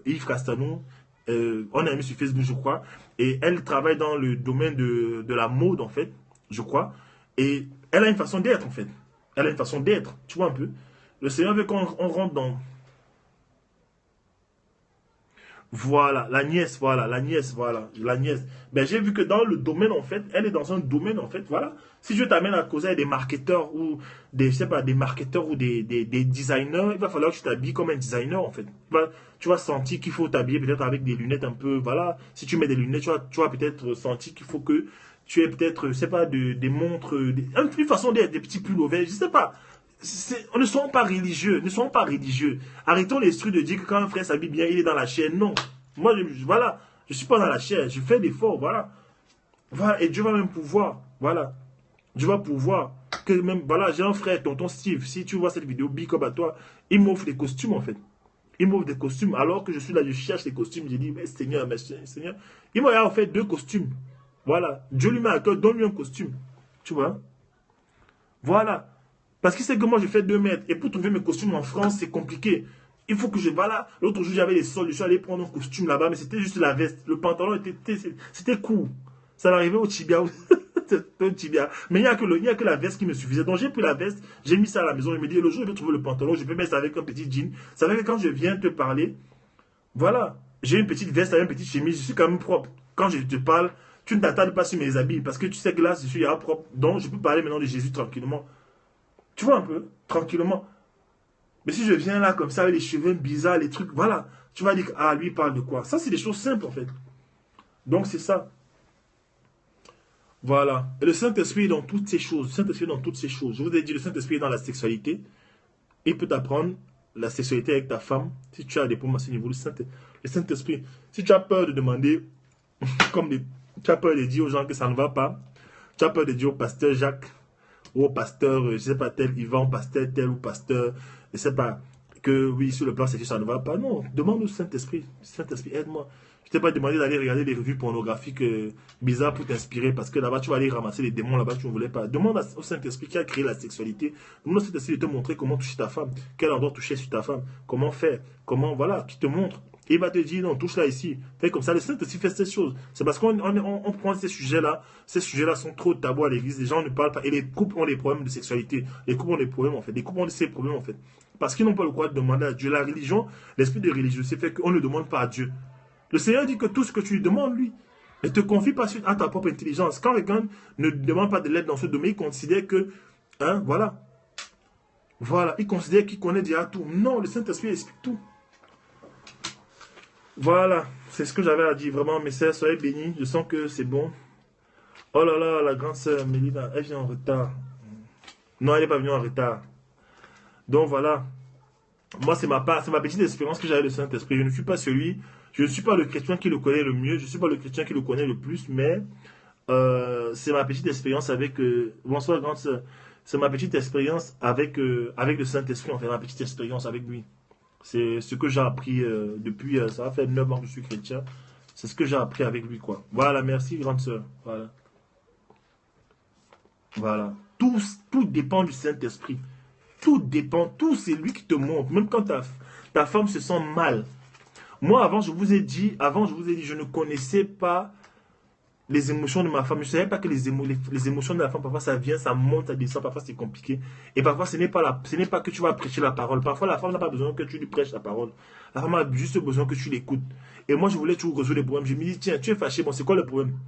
Yves Castanou. On a mis sur Facebook, je crois. Et elle travaille dans le domaine de la mode, en fait, je crois. Et elle a une façon d'être, en fait. Elle a une façon d'être, tu vois un peu. Le Seigneur veut qu'on rentre dans... Voilà, la nièce, voilà, la nièce, voilà, la nièce. Ben, j'ai vu que dans le domaine, en fait, elle est dans un domaine, en fait, voilà. Si je t'amène à causer avec des marketeurs ou des, je sais pas, des marketeurs ou des designers, il va falloir que tu t'habilles comme un designer, en fait. Tu vas sentir qu'il faut t'habiller peut-être avec des lunettes un peu, voilà. Si tu mets des lunettes, tu vas peut-être sentir qu'il faut que tu aies peut-être, je sais pas, des montres, une façon d'être, des petits pulls ouverts, je sais pas. Ne soyons pas religieux, ne soyons pas religieux. Arrêtons les trucs de dire que quand un frère s'habille bien, il est dans la chair. Non. Moi, voilà, je suis pas dans la chair, je fais l'effort, voilà. Voilà, et Dieu va même pouvoir, voilà. Dieu va pouvoir, que même, voilà, j'ai un frère, tonton Steve, si tu vois cette vidéo, big up à toi, il m'offre des costumes, en fait. Il m'offre des costumes, alors que je suis là, je cherche les costumes, j'ai dit, mais Seigneur, Seigneur, il m'a offert 2 costumes. Voilà, Dieu lui met à cœur, donne-lui un costume. Tu vois? Voilà. Parce qu'il sait que moi, je fais 2 mètres. Et pour trouver mes costumes en France, c'est compliqué. Il faut que je... Voilà. L'autre jour, j'avais les soldes. Je suis allé prendre un costume là-bas, mais c'était juste la veste. Le pantalon c'était court. Ça m'arrivait au tibia. Au tibia. Mais il n'y a que la veste qui me suffisait. Donc, j'ai pris la veste. J'ai mis ça à la maison. Je me dis, le jour où je vais trouver le pantalon, je peux mettre ça avec un petit jean. Ça veut dire que quand je viens te parler, voilà. J'ai une petite veste avec une petite chemise. Je suis quand même propre. Quand je te parle, tu ne t'attardes pas sur mes habits. Parce que tu sais que là, je suis propre. Donc, je peux parler maintenant de Jésus tranquillement. Tu vois un peu, tranquillement. Mais si je viens là comme ça avec les cheveux bizarres, les trucs, voilà, tu vas dire que, ah, lui il parle de quoi? Ça, c'est des choses simples en fait. Donc, c'est ça. Voilà. Et le Saint-Esprit est dans toutes ces choses. Le Saint-Esprit est dans toutes ces choses. Je vous ai dit, le Saint-Esprit est dans la sexualité. Il peut t'apprendre la sexualité avec ta femme. Si tu as des problèmes à ce niveau, le Saint-Esprit. Si tu as peur de demander, tu as peur de dire aux gens que ça ne va pas, tu as peur de dire au pasteur Jacques, ou au pasteur, je ne sais pas, tel Yvan, pasteur tel ou pasteur, je ne sais pas, que oui, sur le plan sexuel, ça ne va pas. Non, demande au Saint-Esprit. Saint-Esprit, aide-moi. Je ne t'ai pas demandé d'aller regarder des revues pornographiques bizarres pour t'inspirer, parce que là-bas, tu vas aller ramasser les démons là-bas que tu ne voulais pas. Demande au Saint-Esprit qui a créé la sexualité. Demande au Saint-Esprit de te montrer comment toucher ta femme, quel endroit toucher sur ta femme, comment faire, comment, voilà, qui te montre. Et il va te dire, non, touche là ici. Fais comme ça. Le Saint-Esprit fait ces choses. C'est parce qu'on prend ces sujets-là. Ces sujets-là sont trop tabous à l'église. Les gens ne parlent pas. Et les couples ont des problèmes de sexualité. Les couples ont des problèmes, en fait. Les couples ont ces problèmes, en fait. Parce qu'ils n'ont pas le droit de demander à Dieu. La religion, l'esprit de religion, c'est fait qu'on ne demande pas à Dieu. Le Seigneur dit que tout ce que tu lui demandes, lui, ne te confie pas à ta propre intelligence. Quand quelqu'un ne demande pas de l'aide dans ce domaine, il considère que, hein, voilà. Voilà. Il considère qu'il connaît déjà tout. Non, le Saint-Esprit explique tout. Voilà, c'est ce que j'avais à dire. Vraiment, mes sœurs, soyez bénis. Je sens que c'est bon. Oh là là, la grande sœur Mélina, elle vient en retard. Non, elle n'est pas venue en retard. Donc voilà. Moi, c'est ma petite expérience que j'avais de Saint-Esprit. Je ne suis pas je ne suis pas le chrétien qui le connaît le mieux. Je ne suis pas le chrétien qui le connaît le plus, mais c'est ma petite expérience avec. Bonsoir, grande sœur. C'est ma petite expérience avec le Saint-Esprit, en fait, ma petite expérience avec lui. C'est ce que j'ai appris depuis, ça va faire 9 ans que je suis chrétien. C'est ce que j'ai appris avec lui, quoi. Voilà, merci, grande sœur. Voilà. Voilà. Tout dépend du Saint-Esprit. Tout dépend, tout c'est lui qui te montre. Même quand ta femme se sent mal. Moi, avant, je vous ai dit, je ne connaissais pas les émotions de ma femme. Je ne savais pas que les émotions de la femme, parfois ça vient, ça monte, ça descend, parfois c'est compliqué. Et parfois ce n'est pas que tu vas prêcher la parole. Parfois la femme n'a pas besoin que tu lui prêches la parole. La femme a juste besoin que tu l'écoutes. Et moi je voulais toujours résoudre les problèmes. Je me dis, tiens, tu es fâché, bon c'est quoi le problème?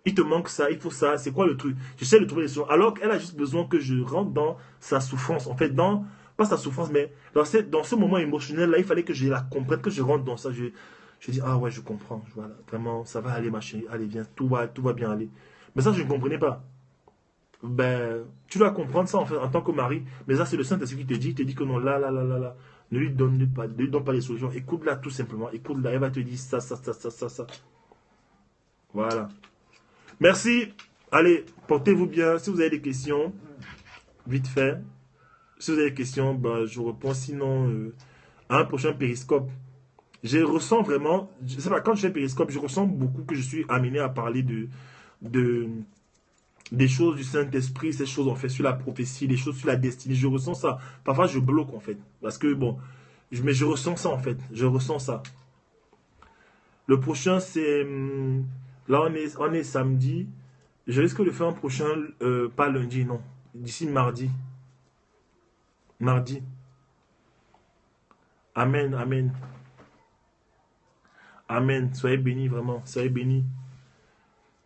Il te manque ça, il faut ça, c'est quoi le truc? J'essaie de trouver des solutions. Alors qu'elle a juste besoin que je rentre dans sa souffrance. En fait, pas sa souffrance, mais dans ce moment émotionnel-là, il fallait que je la comprenne, que je rentre dans ça. Je dis, ah ouais, je comprends. Voilà, vraiment, ça va aller, ma chérie. Allez, viens, tout va bien aller. Mais ça, je ne comprenais pas. Ben, tu dois comprendre ça en fait, en tant que mari. Mais ça, c'est le Saint-Esprit qui te dit. Il te dit que non, là. Ne lui donne pas les solutions. Écoute-la tout simplement. Écoute-la. Elle va te dire ça. Voilà. Merci. Allez, portez-vous bien. Si vous avez des questions, vite fait. Si vous avez des questions, ben, je réponds. Sinon, à un prochain périscope. Je ressens vraiment, je sais pas, quand je fais périscope, je ressens beaucoup que je suis amené à parler de, des choses du Saint-Esprit, ces choses en fait sur la prophétie, des choses sur la destinée. Je ressens ça. Parfois, je bloque en fait. Parce que bon, mais je ressens ça en fait. Je ressens ça. Le prochain, c'est. Là, on est samedi. Je risque de faire un prochain, pas lundi, non. D'ici mardi. Mardi. Amen, amen. Amen. Soyez bénis, vraiment. Soyez bénis.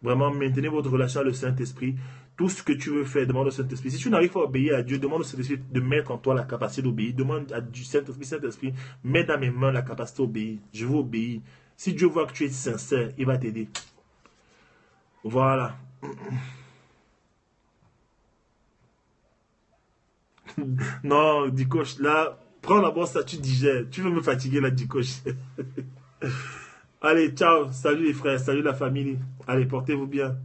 Vraiment, maintenez votre relation avec le Saint-Esprit. Tout ce que tu veux faire, demande au Saint-Esprit. Si tu n'arrives pas à obéir à Dieu, demande au Saint-Esprit de mettre en toi la capacité d'obéir. Demande à du Saint-Esprit, Saint-Esprit, mets dans mes mains la capacité d'obéir. Je veux obéir. Si Dieu voit que tu es sincère, il va t'aider. Voilà. Non, Dikoche, là, prends d'abord ça, tu digères. Tu veux me fatiguer là, Dikoche. Allez, ciao. Salut les frères, salut la famille. Allez, portez-vous bien.